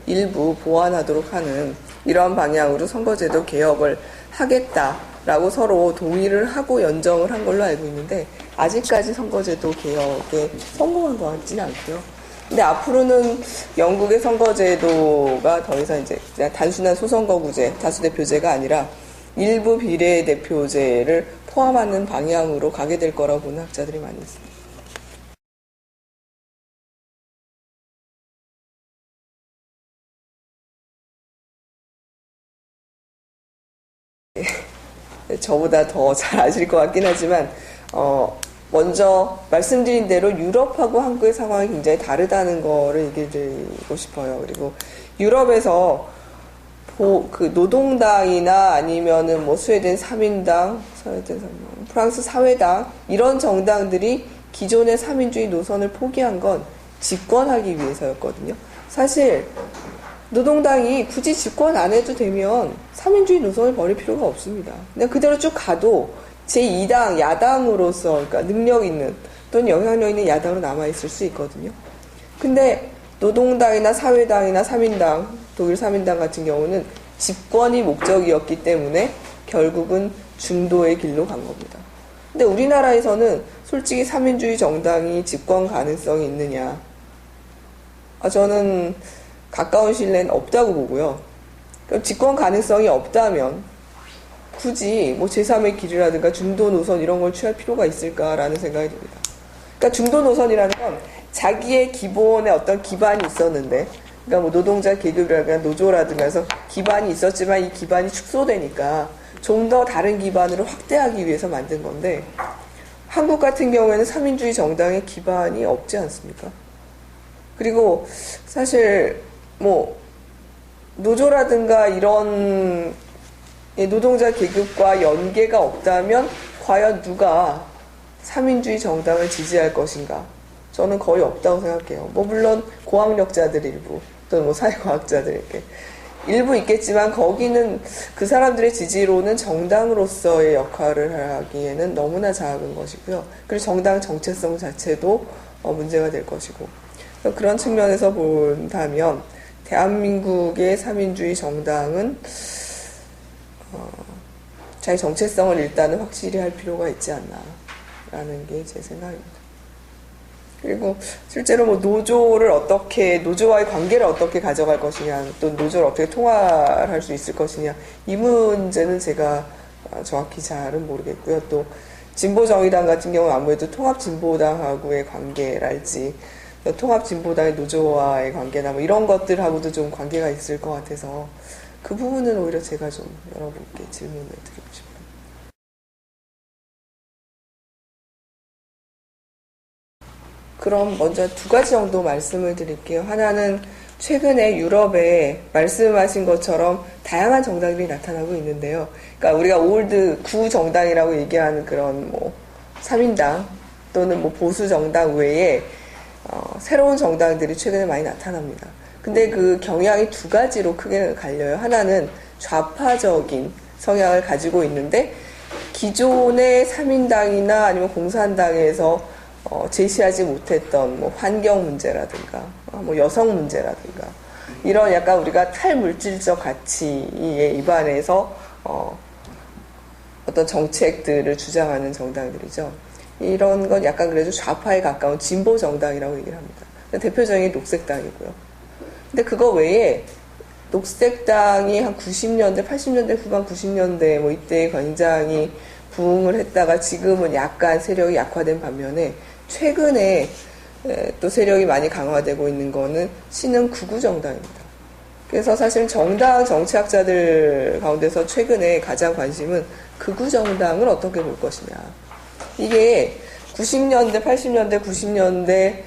A: 일부 보완하도록 하는 이러한 방향으로 선거제도 개혁을 하겠다라고 서로 동의를 하고 연정을 한 걸로 알고 있는데 아직까지 선거제도 개혁에 성공한 것 같지는 않고요. 근데 앞으로는 영국의 선거제도가 더 이상 이제 그냥 단순한 소선거구제, 다수대표제가 아니라 일부 비례대표제를 포함하는 방향으로 가게 될 거라고 보는 학자들이 많이 있습니다. 저보다 더 잘 아실 것 같긴 하지만 먼저 말씀드린 대로 유럽하고 한국의 상황이 굉장히 다르다는 거를 얘기해 드리고 싶어요. 그리고 유럽에서 그 노동당이나 아니면은 뭐 스웨덴 3인당, 프랑스 사회당 이런 정당들이 기존의 3인주의 노선을 포기한 건 집권하기 위해서였거든요. 사실 노동당이 굳이 집권 안 해도 되면 3인주의 노선을 버릴 필요가 없습니다. 그냥 그대로 쭉 가도 제2당 야당으로서 그러니까 능력 있는 또는 영향력 있는 야당으로 남아있을 수 있거든요. 근데 노동당이나 사회당이나 3인당, 독일 3인당 같은 경우는 집권이 목적이었기 때문에 결국은 중도의 길로 간 겁니다. 근데 우리나라에서는 솔직히 3인주의 정당이 집권 가능성이 있느냐? 저는 가까운 시일에는 없다고 보고요. 그럼 집권 가능성이 없다면 굳이 뭐 제3의 길이라든가 중도 노선 이런 걸 취할 필요가 있을까라는 생각이 듭니다. 그러니까 중도 노선이라는 건 자기의 기본에 어떤 기반이 있었는데, 그러니까 뭐 노동자 계급이라든가 노조라든가 해서 기반이 있었지만 이 기반이 축소되니까 좀 더 다른 기반으로 확대하기 위해서 만든 건데, 한국 같은 경우에는 3인주의 정당의 기반이 없지 않습니까? 그리고 사실 뭐 노조라든가 이런 노동자 계급과 연계가 없다면 과연 누가 3인주의 정당을 지지할 것인가? 저는 거의 없다고 생각해요. 뭐 물론 고학력자들 일부 또는 뭐 사회과학자들 이렇게 일부 있겠지만 거기는 그 사람들의 지지로는 정당으로서의 역할을 하기에는 너무나 작은 것이고요. 그리고 정당 정체성 자체도 문제가 될 것이고, 그런 측면에서 본다면 대한민국의 3인주의 정당은 자기 정체성을 일단은 확실히 할 필요가 있지 않나라는 게 제 생각입니다. 그리고 실제로 뭐 노조와의 관계를 어떻게 가져갈 것이냐, 또 노조를 어떻게 통할할 수 있을 것이냐, 이 문제는 제가 정확히 잘은 모르겠고요. 또 진보정의당 같은 경우는 아무래도 통합진보당하고의 관계랄지, 통합진보당의 노조와의 관계나 뭐 이런 것들하고도 좀 관계가 있을 것 같아서 그 부분은 오히려 제가 좀 여러분께 질문을 드리고 싶어요. 그럼 먼저 두 가지 정도 말씀을 드릴게요. 하나는 최근에 유럽에 말씀하신 것처럼 다양한 정당들이 나타나고 있는데요. 그러니까 우리가 올드 구정당이라고 얘기하는 그런 뭐 3인당 또는 뭐 보수 정당 외에 새로운 정당들이 최근에 많이 나타납니다. 근데 그 경향이 두 가지로 크게 갈려요. 하나는 좌파적인 성향을 가지고 있는데 기존의 3인당이나 아니면 공산당에서 제시하지 못했던 뭐 환경 문제라든가 뭐 여성 문제라든가 이런 약간 우리가 탈물질적 가치에 입안해서 어떤 정책들을 주장하는 정당들이죠. 이런 건 약간 그래도 좌파에 가까운 진보 정당이라고 얘기를 합니다. 대표적인 녹색당이고요. 근데 그거 외에 녹색당이 한 90년대, 80년대 후반 90년대 뭐 이때 굉장히 부흥을 했다가 지금은 약간 세력이 약화된 반면에 최근에 또 세력이 많이 강화되고 있는 거는 신흥 극우 정당입니다. 그래서 사실 정당 정치학자들 가운데서 최근에 가장 관심은 극우 정당을 어떻게 볼 것이냐. 이게 90년대, 80년대, 90년대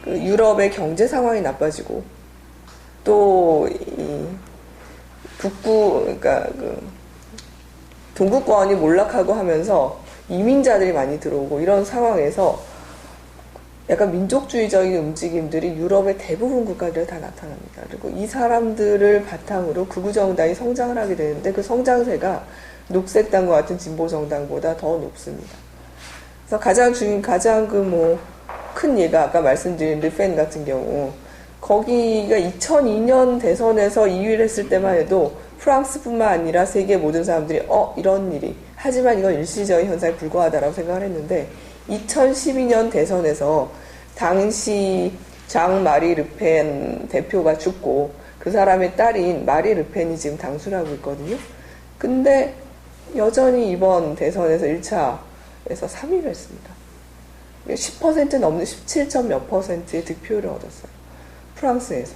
A: 그 유럽의 경제 상황이 나빠지고 또 이 그러니까 그 동구권이 몰락하고 하면서 이민자들이 많이 들어오고 이런 상황에서 약간 민족주의적인 움직임들이 유럽의 대부분 국가들에 다 나타납니다. 그리고 이 사람들을 바탕으로 극우정당이 성장을 하게 되는데 그 성장세가 녹색당과 같은 진보정당보다 더 높습니다. 그래서 가장 그 뭐 큰 예가 아까 말씀드린 르펜 같은 경우 거기가 2002년 대선에서 2위를 했을 때만 해도 프랑스뿐만 아니라 세계 모든 사람들이 이런 일이 하지만 이건 일시적인 현상에 불과하다라고 생각을 했는데 2012년 대선에서 당시 장 마리 르펜 대표가 죽고 그 사람의 딸인 마리 르펜이 지금 당수를 하고 있거든요. 근데 여전히 이번 대선에서 1차에서 3위를 했습니다. 10% 넘는 17점 몇 %의 득표를 얻었어요. 프랑스에서.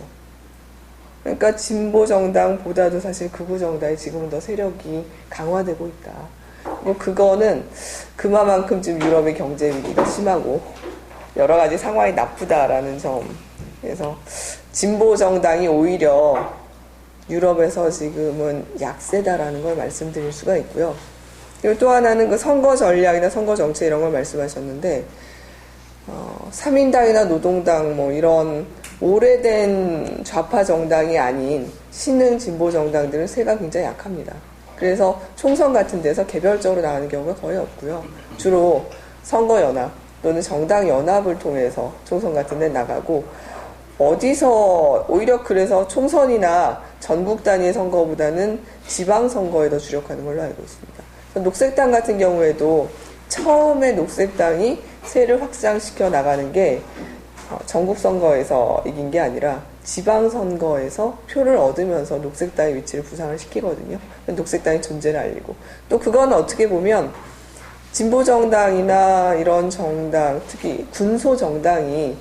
A: 그러니까 진보 정당보다도 사실 극우 정당이 지금은 더 세력이 강화되고 있다. 뭐 그거는 그만큼 지금 유럽의 경제 위기가 심하고 여러 가지 상황이 나쁘다라는 점. 그래서 진보 정당이 오히려 유럽에서 지금은 약세다라는 걸 말씀드릴 수가 있고요. 그리고 또 하나는 그 선거 전략이나 선거 정책 이런 걸 말씀하셨는데 3인당이나 노동당 뭐 이런 오래된 좌파 정당이 아닌 신흥 진보 정당들은 세가 굉장히 약합니다. 그래서 총선 같은 데서 개별적으로 나가는 경우가 거의 없고요. 주로 선거연합 또는 정당연합을 통해서 총선 같은 데 나가고 어디서 오히려 그래서 총선이나 전국 단위의 선거보다는 지방선거에 더 주력하는 걸로 알고 있습니다. 녹색당 같은 경우에도 처음에 녹색당이 세를 확장시켜 나가는 게 전국 선거에서 이긴 게 아니라 지방선거에서 표를 얻으면서 녹색당의 위치를 부상을 시키거든요. 녹색당의 존재를 알리고 또 그건 어떻게 보면 진보정당이나 이런 정당, 특히 군소정당이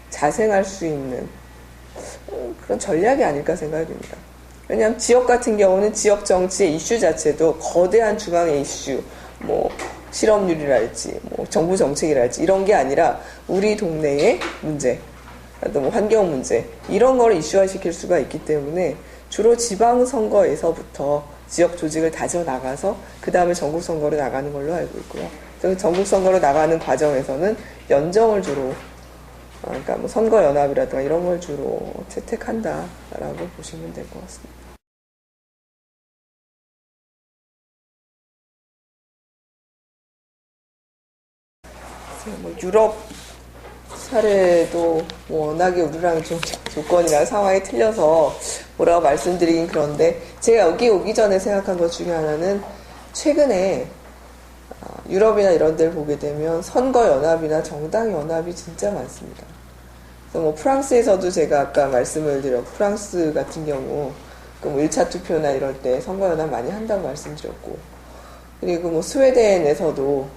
A: 자생할 수 있는 그런 전략이 아닐까 생각이 듭니다. 왜냐하면 지역 같은 경우는 지역 정치의 이슈 자체도 거대한 중앙의 이슈, 뭐 실업률이랄지, 뭐 정부 정책이랄지 이런 게 아니라 우리 동네의 문제, 또 뭐 환경 문제 이런 걸 이슈화시킬 수가 있기 때문에 주로 지방선거에서부터 지역 조직을 다져 나가서 그 다음에 전국 선거로 나가는 걸로 알고 있고요. 전국 선거로 나가는 과정에서는 연정을 주로 그러니까 뭐 선거연합이라든가 이런 걸 주로 채택한다라고 보시면 될 것 같습니다. 뭐 유럽 사례도 워낙에 우리랑 좀 조건이나 상황이 틀려서 뭐라고 말씀드리긴 그런데 제가 여기 오기 전에 생각한 것 중에 하나는 최근에 유럽이나 이런 데를 보게 되면 선거연합이나 정당연합이 진짜 많습니다. 그래서 뭐 프랑스에서도 제가 아까 말씀을 드렸고 프랑스 같은 경우 그 뭐 1차 투표나 이럴 때 선거연합 많이 한다고 말씀드렸고 그리고 뭐 스웨덴에서도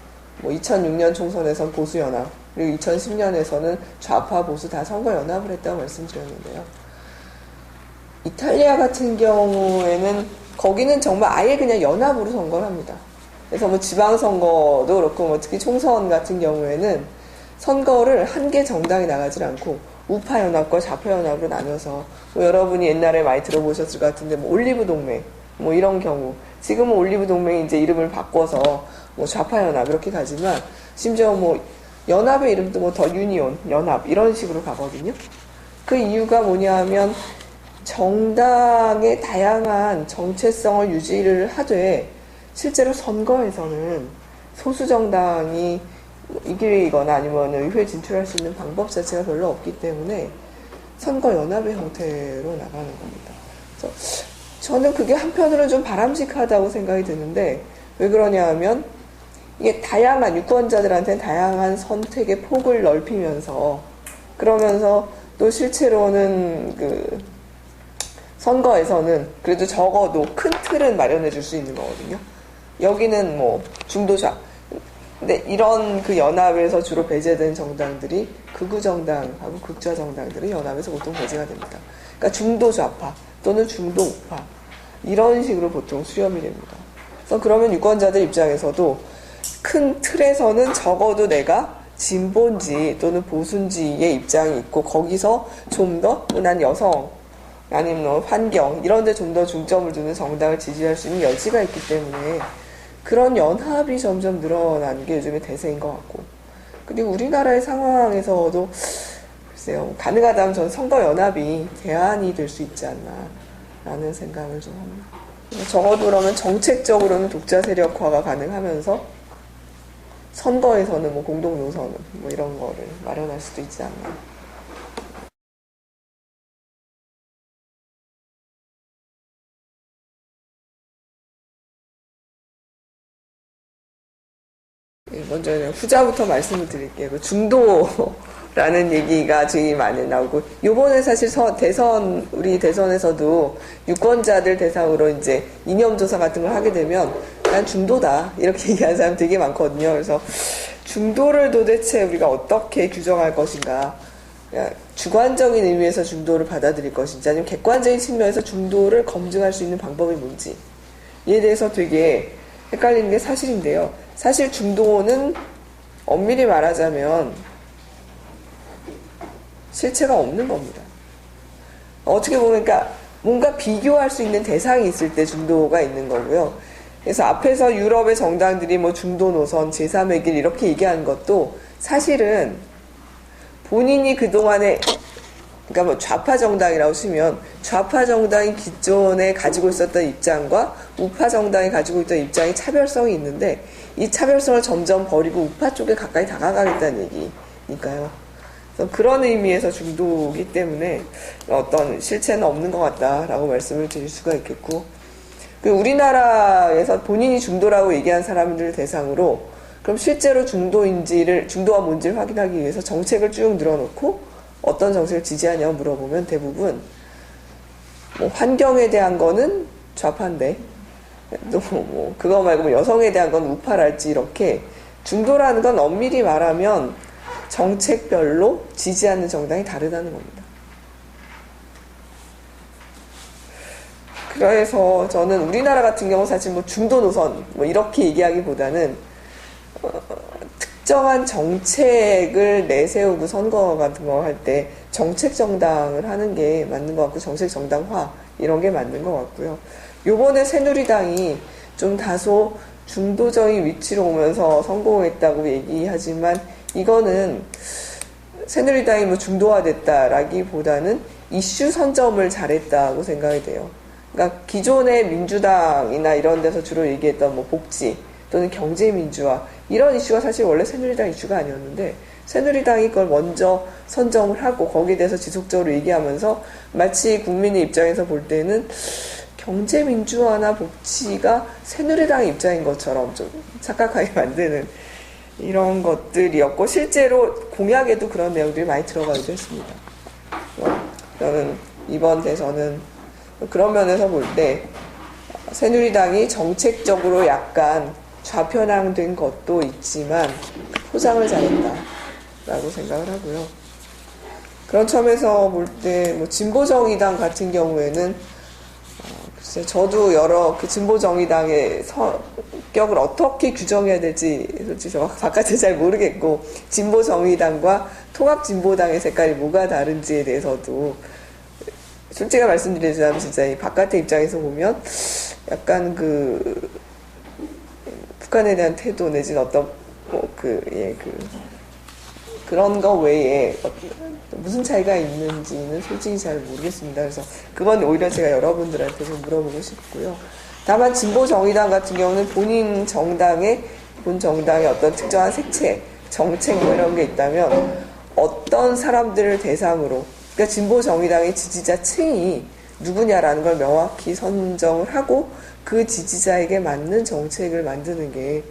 A: 뭐 2006년 총선에선 보수연합 그리고 2010년에서는 좌파 보수 다 선거연합을 했다고 말씀드렸는데요. 이탈리아 같은 경우에는 거기는 정말 아예 그냥 연합으로 선거를 합니다. 그래서 뭐 지방선거도 그렇고 뭐 특히 총선 같은 경우에는 선거를 한 개 정당이 나가질 않고 우파연합과 좌파연합으로 나눠서 뭐 여러분이 옛날에 많이 들어보셨을 것 같은데 뭐 올리브 동맹 뭐 이런 경우 지금은 올리브 동맹이 이제 이름을 바꿔서 뭐 좌파연합 이렇게 가지만 심지어 뭐 연합의 이름도 뭐 더 유니온 연합 이런 식으로 가거든요. 그 이유가 뭐냐 하면 정당의 다양한 정체성을 유지를 하되 실제로 선거에서는 소수 정당이 이기거나 아니면 의회에 진출할 수 있는 방법 자체가 별로 없기 때문에 선거연합의 형태로 나가는 겁니다. 그래서 저는 그게 한편으로는 좀 바람직하다고 생각이 드는데 왜 그러냐 하면 이게 다양한 유권자들한테는 다양한 선택의 폭을 넓히면서 그러면서 또 실제로는 그 선거에서는 그래도 적어도 큰 틀은 마련해 줄 수 있는 거거든요. 여기는 뭐 중도좌 근데 이런 그 연합에서 주로 배제된 정당들이 극우 정당하고 극좌 정당들은 연합에서 보통 배제가 됩니다. 그러니까 중도 좌파 또는 중도 우파 이런 식으로 보통 수렴이 됩니다. 그래서 그러면 유권자들 입장에서도 큰 틀에서는 적어도 내가 진보인지 또는 보수인지의 입장이 있고 거기서 좀 더 난 여성 아니면 환경 이런 데 좀 더 중점을 두는 정당을 지지할 수 있는 여지가 있기 때문에 그런 연합이 점점 늘어나는 게 요즘의 대세인 것 같고 그리고 우리나라의 상황에서도 글쎄요 가능하다면 저는 선거연합이 대안이 될 수 있지 않나 라는 생각을 좀 합니다. 적어도 그러면 정책적으로는 독자 세력화가 가능하면서 선거에서는 뭐 공동 노선 뭐 이런 거를 마련할 수도 있지 않나. 먼저 후자부터 말씀을 드릴게요. 그 중도라는 얘기가 되게 많이 나오고, 요번에 사실 우리 대선에서도 유권자들 대상으로 이제 이념조사 같은 걸 하게 되면, 난 중도다. 이렇게 얘기하는 사람 되게 많거든요. 그래서 중도를 도대체 우리가 어떻게 규정할 것인가. 주관적인 의미에서 중도를 받아들일 것인지, 아니면 객관적인 측면에서 중도를 검증할 수 있는 방법이 뭔지. 이에 대해서 되게 헷갈리는 게 사실인데요. 사실 중도는 엄밀히 말하자면 실체가 없는 겁니다. 어떻게 보면 그러니까 뭔가 비교할 수 있는 대상이 있을 때 중도가 있는 거고요. 그래서 앞에서 유럽의 정당들이 뭐 중도 노선, 제3의 길 이렇게 얘기하는 것도 사실은 본인이 그동안에 그러니까 뭐 좌파 정당이라고 치면 좌파 정당이 기존에 가지고 있었던 입장과 우파 정당이 가지고 있던 입장이 차별성이 있는데 이 차별성을 점점 버리고 우파 쪽에 가까이 다가가겠다는 얘기니까요. 그래서 그런 의미에서 중도이기 때문에 어떤 실체는 없는 것 같다라고 말씀을 드릴 수가 있겠고, 우리나라에서 본인이 중도라고 얘기한 사람들을 대상으로 그럼 실제로 중도가 뭔지를 확인하기 위해서 정책을 쭉 늘어놓고 어떤 정책을 지지하냐고 물어보면 대부분 뭐 환경에 대한 거는 좌파인데 또 뭐 그거 말고 뭐 여성에 대한 건 우파랄지 이렇게 중도라는 건 엄밀히 말하면 정책별로 지지하는 정당이 다르다는 겁니다. 그래서 저는 우리나라 같은 경우 사실 뭐 중도 노선 뭐 이렇게 얘기하기보다는 특정한 정책을 내세우고 선거 같은 거 할 때 정책 정당을 하는 게 맞는 것 같고 정책 정당화 이런 게 맞는 것 같고요. 요번에 새누리당이 좀 다소 중도적인 위치로 오면서 성공했다고 얘기하지만 이거는 새누리당이 뭐 중도화됐다라기보다는 이슈 선점을 잘했다고 생각이 돼요. 그러니까 기존의 민주당이나 이런 데서 주로 얘기했던 뭐 복지 또는 경제민주화 이런 이슈가 사실 원래 새누리당 이슈가 아니었는데 새누리당이 그걸 먼저 선점을 하고 거기에 대해서 지속적으로 얘기하면서 마치 국민의 입장에서 볼 때는 경제민주화나 복지가 새누리당의 입장인 것처럼 좀 착각하게 만드는 이런 것들이었고 실제로 공약에도 그런 내용들이 많이 들어가기도 했습니다. 저는 이번 대선은 그런 면에서 볼 때 새누리당이 정책적으로 약간 좌편향된 것도 있지만 포장을 잘했다라고 생각을 하고요. 그런 점에서 볼 때 뭐 진보정의당 같은 경우에는 글쎄 저도 여러 그 진보정의당의 성격을 어떻게 규정해야 될지 솔직히 저 바깥에 잘 모르겠고 진보정의당과 통합진보당의 색깔이 뭐가 다른지에 대해서도 솔직히 말씀드리자면 진짜 이 바깥의 입장에서 보면 약간 그 북한에 대한 태도 내지는 어떤 그런 거 외에 무슨 차이가 있는지는 솔직히 잘 모르겠습니다. 그래서 그건 오히려 제가 여러분들한테 좀 물어보고 싶고요. 다만 진보정의당 같은 경우는 본인 정당의 어떤 특정한 색채, 정책 뭐 이런 게 있다면 어떤 사람들을 대상으로 그러니까 진보정의당의 지지자층이 누구냐라는 걸 명확히 선정을 하고 그 지지자에게 맞는 정책을 만드는 게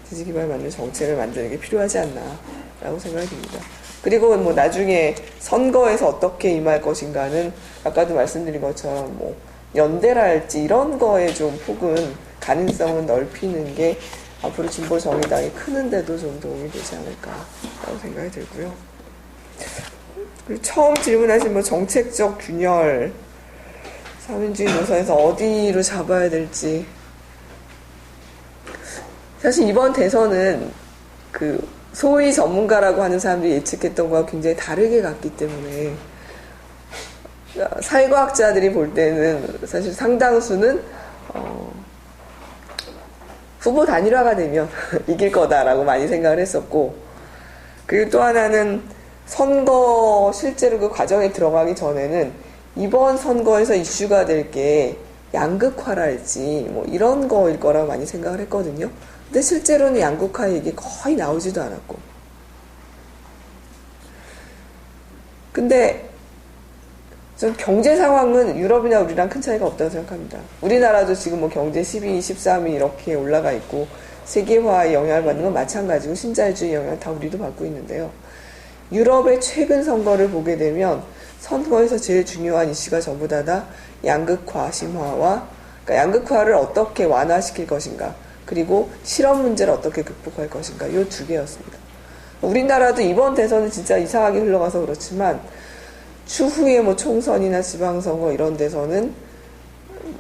A: 지지기반에 맞는 정책을 만드는 게 필요하지 않나라고 생각이 듭니다. 그리고 뭐 나중에 선거에서 어떻게 임할 것인가는 아까도 말씀드린 것처럼 뭐 연대랄지 이런 거에 좀 폭은 가능성은 넓히는 게 앞으로 진보정의당이 크는데도 좀 도움이 되지 않을까라고 생각이 들고요. 그리고 처음 질문하신 뭐 정책적 균열, 사민주의 노선에서 어디로 잡아야 될지. 사실 이번 대선은 그 소위 전문가라고 하는 사람들이 예측했던 거와 굉장히 다르게 갔기 때문에 사회과학자들이 볼 때는 사실 상당수는 후보 단일화가 되면 이길 거다라고 많이 생각을 했었고, 그리고 또 하나는 선거 실제로 그 과정에 들어가기 전에는 이번 선거에서 이슈가 될 게 양극화랄지 뭐 이런 거일 거라고 많이 생각을 했거든요. 근데 실제로는 양극화 얘기 거의 나오지도 않았고. 근데 전 경제 상황은 유럽이나 우리랑 큰 차이가 없다고 생각합니다. 우리나라도 지금 뭐 경제 12위, 13위 이렇게 올라가 있고 세계화의 영향을 받는 건 마찬가지고 신자유주의 영향을 다 우리도 받고 있는데요. 유럽의 최근 선거를 보게 되면 선거에서 제일 중요한 이슈가 전부 다 양극화 심화와 그러니까 양극화를 어떻게 완화시킬 것인가 그리고 실업 문제를 어떻게 극복할 것인가 이 두 개였습니다. 우리나라도 이번 대선은 진짜 이상하게 흘러가서 그렇지만 추후에 뭐 총선이나 지방선거 이런 데서는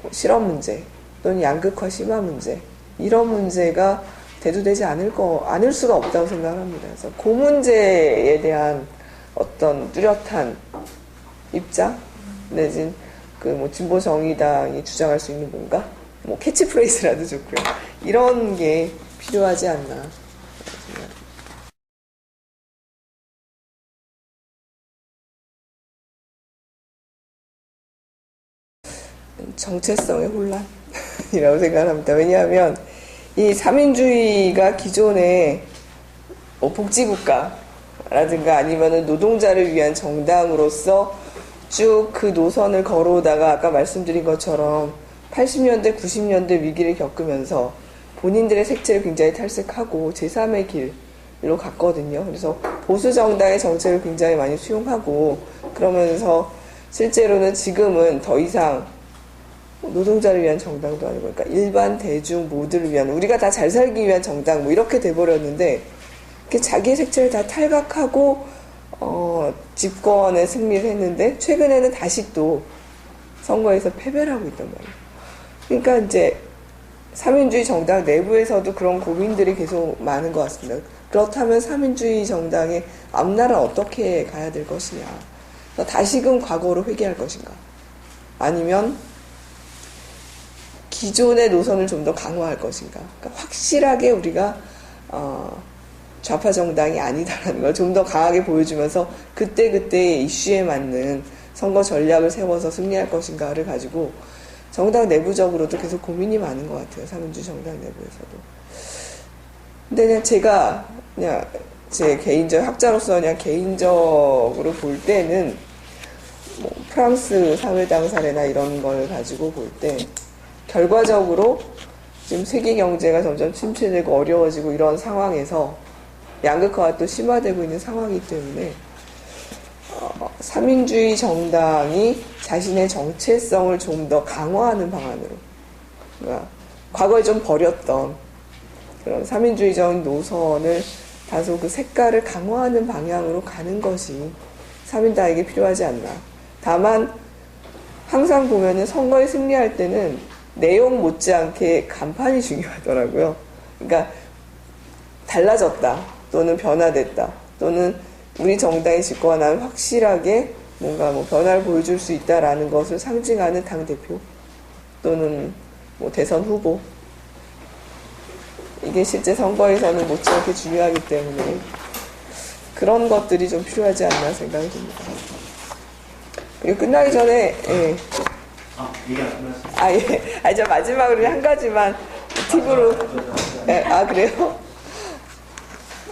A: 뭐 실업 문제 또는 양극화 심화 문제 이런 문제가 대두되지 않을 수가 없다고 생각을 합니다. 그래서 그 문제에 대한 어떤 뚜렷한 입장 내진 그 뭐 진보 정의당이 주장할 수 있는 뭔가 뭐 캐치프레이즈라도 좋고요. 이런 게 필요하지 않나. 정체성의 혼란이라고 생각합니다. 왜냐하면 이 삼인주의가 기존의 뭐 복지국가라든가 아니면은 노동자를 위한 정당으로서 쭉 그 노선을 걸어오다가 아까 말씀드린 것처럼 80년대, 90년대 위기를 겪으면서 본인들의 색채를 굉장히 탈색하고 제3의 길로 갔거든요. 그래서 보수 정당의 정책을 굉장히 많이 수용하고 그러면서 실제로는 지금은 더 이상 노동자를 위한 정당도 아니고 그러니까 일반 대중 모두를 위한 우리가 다 잘 살기 위한 정당 뭐 이렇게 돼버렸는데 자기의 색채를 다 탈각하고 집권에 승리를 했는데 최근에는 다시 또 선거에서 패배를 하고 있단 말이에요. 그러니까 이제 삼인주의 정당 내부에서도 그런 고민들이 계속 많은 것 같습니다. 그렇다면 삼인주의 정당의 앞날은 어떻게 가야 될 것이냐. 다시금 과거로 회귀할 것인가. 아니면 기존의 노선을 좀 더 강화할 것인가. 그러니까 확실하게 우리가 좌파 정당이 아니다라는 걸 좀 더 강하게 보여주면서 그때그때의 이슈에 맞는 선거 전략을 세워서 승리할 것인가를 가지고 정당 내부적으로도 계속 고민이 많은 것 같아요. 삼인주의 정당 내부에서도. 근데 그냥 제가 그냥 제 개인적 학자로서 그냥 개인적으로 볼 때는 뭐 프랑스 사회당 사례나 이런 걸 가지고 볼 때 결과적으로 지금 세계 경제가 점점 침체되고 어려워지고 이런 상황에서 양극화가 또 심화되고 있는 상황이기 때문에 삼인주의 정당이 자신의 정체성을 좀 더 강화하는 방안으로 그러니까 과거에 좀 버렸던 그런 삼인주의적인 노선을 다소 그 색깔을 강화하는 방향으로 가는 것이 삼인당에게 필요하지 않나. 다만 항상 보면은 선거에 승리할 때는 내용 못지않게 간판이 중요하더라고요. 그러니까 달라졌다 또는 변화됐다 또는 우리 정당이 집권하면 확실하게 뭔가 뭐 변화를 보여줄 수 있다라는 것을 상징하는 당대표 또는 뭐 대선 후보 이게 실제 선거에서는 못지않게 중요하기 때문에 그런 것들이 좀 필요하지 않나 생각이 듭니다. 그리고 끝나기 전에 저 마지막으로 한 가지만 팁으로 그래요?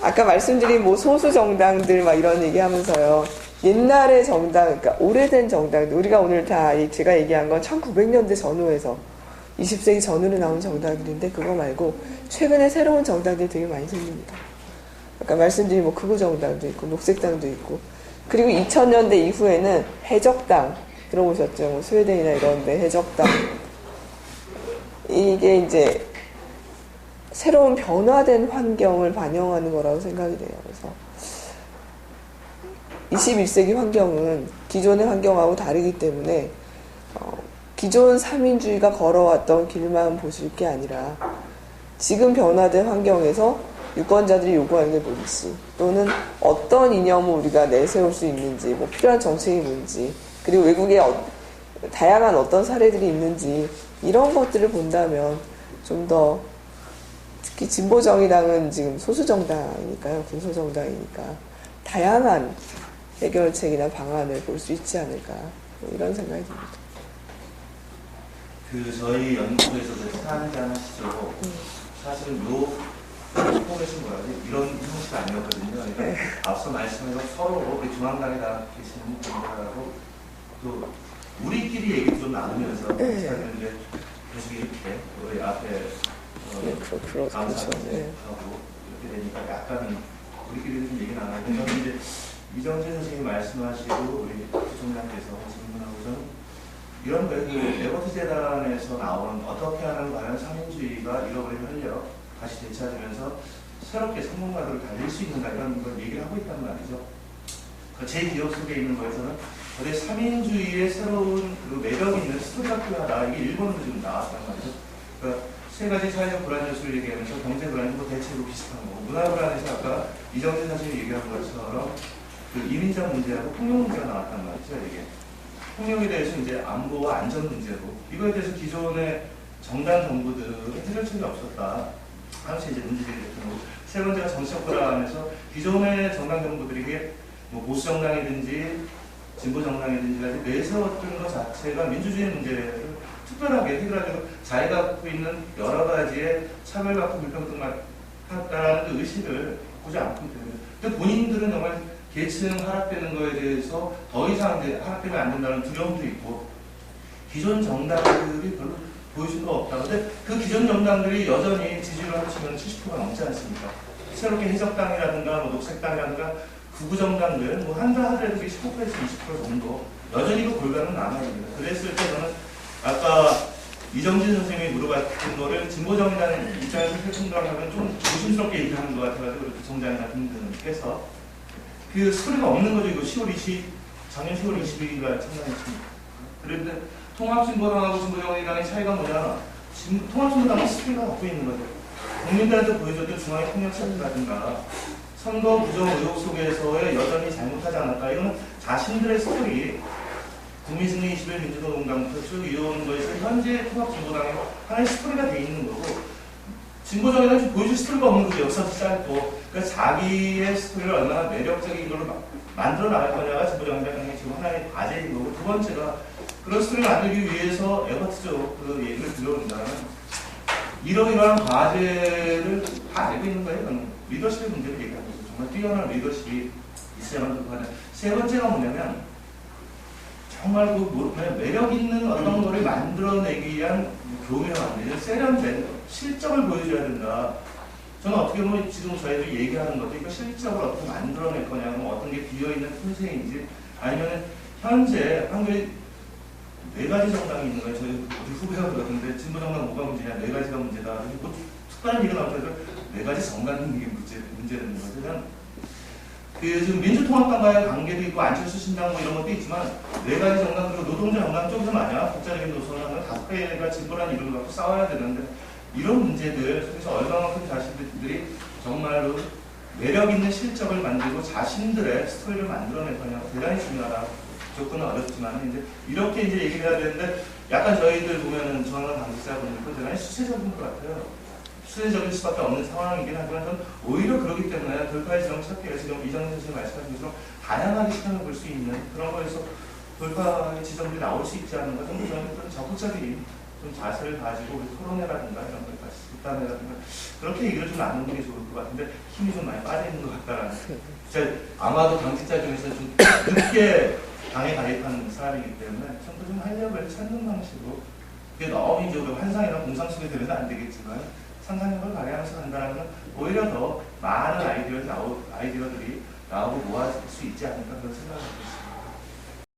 A: 아까 말씀드린 뭐 소수 정당들 막 이런 얘기하면서요. 옛날의 정당, 그러니까 오래된 정당들 우리가 오늘 다 제가 얘기한 건 1900년대 전후에서 20세기 전후로 나온 정당들인데 그거 말고 최근에 새로운 정당들이 되게 많이 생깁니다. 아까 말씀드린 뭐 극우 정당도 있고 녹색당도 있고 그리고 2000년대 이후에는 해적당 들어보셨죠? 뭐 스웨덴이나 이런데 해적당 이게 이제 새로운 변화된 환경을 반영하는 거라고 생각이 돼요. 그래서 21세기 환경은 기존의 환경하고 다르기 때문에 기존 삼인주의가 걸어왔던 길만 보실 게 아니라 지금 변화된 환경에서 유권자들이 요구하는 게 뭔지 또는 어떤 이념을 우리가 내세울 수 있는지 뭐 필요한 정책이 뭔지 그리고 외국에 다양한 어떤 사례들이 있는지 이런 것들을 본다면 좀 더 특히 진보정의당은 지금 소수정당이니까요. 군소정당이니까 다양한 해결책이나 방안을 볼 수 있지 않을까 뭐 이런 생각이 듭니다.
B: 저희 연구소에서도 사안장 하시죠. 사실은 포맷은 이런 형식 아니었거든요. 그러니까 앞서 말씀해서 서로 우리 중앙당에 다 계시는 분들하고 또 우리끼리 얘기 좀 나누면서 사실은 이제 계속 이렇게 우리 앞에 강사하고 이렇게 되니까 약간은 우리끼리 좀 얘기 나누고 저는 이제 이정재 선생님이 말씀하시고 우리 부총장께서 질문하고 저는 이런 에버트 재단에서 나온 어떻게 하는 과연 삼인주의가 잃어버린 활력 다시 되찾으면서 새롭게 성공가도를 달릴 수 있는가 이런 걸 얘기를 하고 있단 말이죠. 제 기억 속에 있는 거에서는 거대 삼인주의의 새로운 그 매력이 있는 스토리가 필요하다. 이게 일본으로 좀 나왔단 말이죠. 그러니까 세 가지 사회적 불안 요소를 얘기하면서 경제 불안도 대체로 비슷한 거고 문화 불안에서 아까 이정재 선생님이 얘기한 것처럼 그 이민자 문제하고 폭력 문제가 나왔단 말이죠. 이게 폭력에 대해서 이제 안보와 안전 문제로 이거에 대해서 기존의 정당 정부들은 해결책이 없었다. 항상 이제 문제들이 됐던 거고 세 번째가 정치적 불안하면서 기존의 정당 정부들에게 뭐 보수 정당이든지 진보 정당이든지 내세웠던 것 자체가 민주주의 문제를 특별하게 해결하려고 자기가 갖고 있는 여러 가지의 차별받고 불평등만 하다라는 그 의식을 바꾸지 않고 있거든요. 근데 본인들은 정말 계층 하락되는 거에 대해서 더 이상 이제 하락되면 안 된다는 두려움도 있고 기존 정당들이 별로 보여준 거 없다. 근데 그 기존 정당들이 여전히 지지율을 합치면 70%가 넘지 않습니까? 새롭게 해적당이라든가 뭐 녹색당이라든가 구구 정당들 뭐 한다 하더라도 15%에서 20% 정도 여전히 그 골반은 남아있습니다. 그랬을 때 저는 아까 이정진 선생님이 물어봤던 거를 진보정이라는 입장에서 생각을 하면 좀 조심스럽게 얘기하는 것 같아가지고 정장이나 등등께서 그 소리가 없는 거죠. 이거 작년 10월 22일날 참관했습니다. 그런데 통합진보당하고 진보정의당의 차이가 뭐냐? 통합진보당은 스토리가 갖고 있는 거죠. 국민들한테 보여줬던 중앙의 폭력사태라든가 선거 부정 의혹 속에서의 여전히 잘못하지 않았다. 이거는 자신들의 스토리, 국민승리 21 민주노동당부터 쭉 이어오는 거에서 현재 통합진보당의 하나의 스토리가 돼 있는 거고 진보정의당은 보여줄 스토리가 없는 거죠. 역사도 짧고. 그러니까 자기의 스토리를 얼마나 매력적인 걸로 만들어 나갈 거냐가 진보정의당의 지금 하나의 과제인 거고 두 번째가 그런 스토리를 만들기 위해서 에버트적 그 얘기를 들어본다면 이러이러한 과제를 다 알고 있는 거예요. 리더십의 문제를 얘기하는 거죠. 정말 뛰어난 리더십이 있어야만 되고 세 번째가 뭐냐면 정말 그 매력 있는 어떤 거를 만들어내기 위한 교묘한 세련된 실적을 보여줘야 된다. 저는 어떻게 보면 지금 저희들이 얘기하는 것도 이거 실적을 어떻게 만들어낼 거냐면 어떤 게 비어있는 틈새인지 아니면 현재 한국에 네 가지 정당이 있는 거예요. 저희 후배가 그러던데 진보정당 뭐가 문제냐, 네 가지가 문제다. 뭐 특별한 얘기가 나오더라도 네 가지 정당이 문제되는 거죠. 그냥 그 지금 민주통합당과의 관계도 있고 안철수 신당 뭐 이런 것도 있지만 네 가지 정당 그리고 노동자 정당 쪽에서 만약 국자적인 노선을 하면 다섯 개가 진보라는 이름을 갖고 싸워야 되는데 이런 문제들 속에서 얼마만큼 자신들이 정말로 매력 있는 실적을 만들고 자신들의 스토리를 만들어낼 거냐가 대단히 중요하다. 조건은 어렵지만 이제 이렇게 이제 얘기를 해야 되는데 약간 저희들 보면은 저는 당직자분들도 대단히 수세적인 것 같아요. 수세적일 수밖에 없는 상황이긴 하지만 저는 오히려 그렇기 때문에 돌파의 지점 찾기를 지금 이정진 선생님 말씀하신 것처럼 다양하게 시간을 볼 수 있는 그런 거에서 돌파의 지점들이 나올 수 있지 않는가 정도 저는 그런 적극적인 좀 자세를 가지고 토론회라든가 이런 걸 같이 집단회라든가 그렇게 얘기를 좀 나누는 게 좋을 것 같은데 힘이 좀 많이 빠져있는 것 같다라는 아마도 당직자 중에서 좀 늦게 당에 가입한 사람이기 때문에 좀더 좀 활력을 찾는 방식으로 그게 너무 이제 환상이나 공상 속에 되면 안 되겠지만 상상력을 발휘하면서 간다면 오히려 더 많은 아이디어들이 나오고 모아질 수 있지 않을까 그런 생각을 합니다.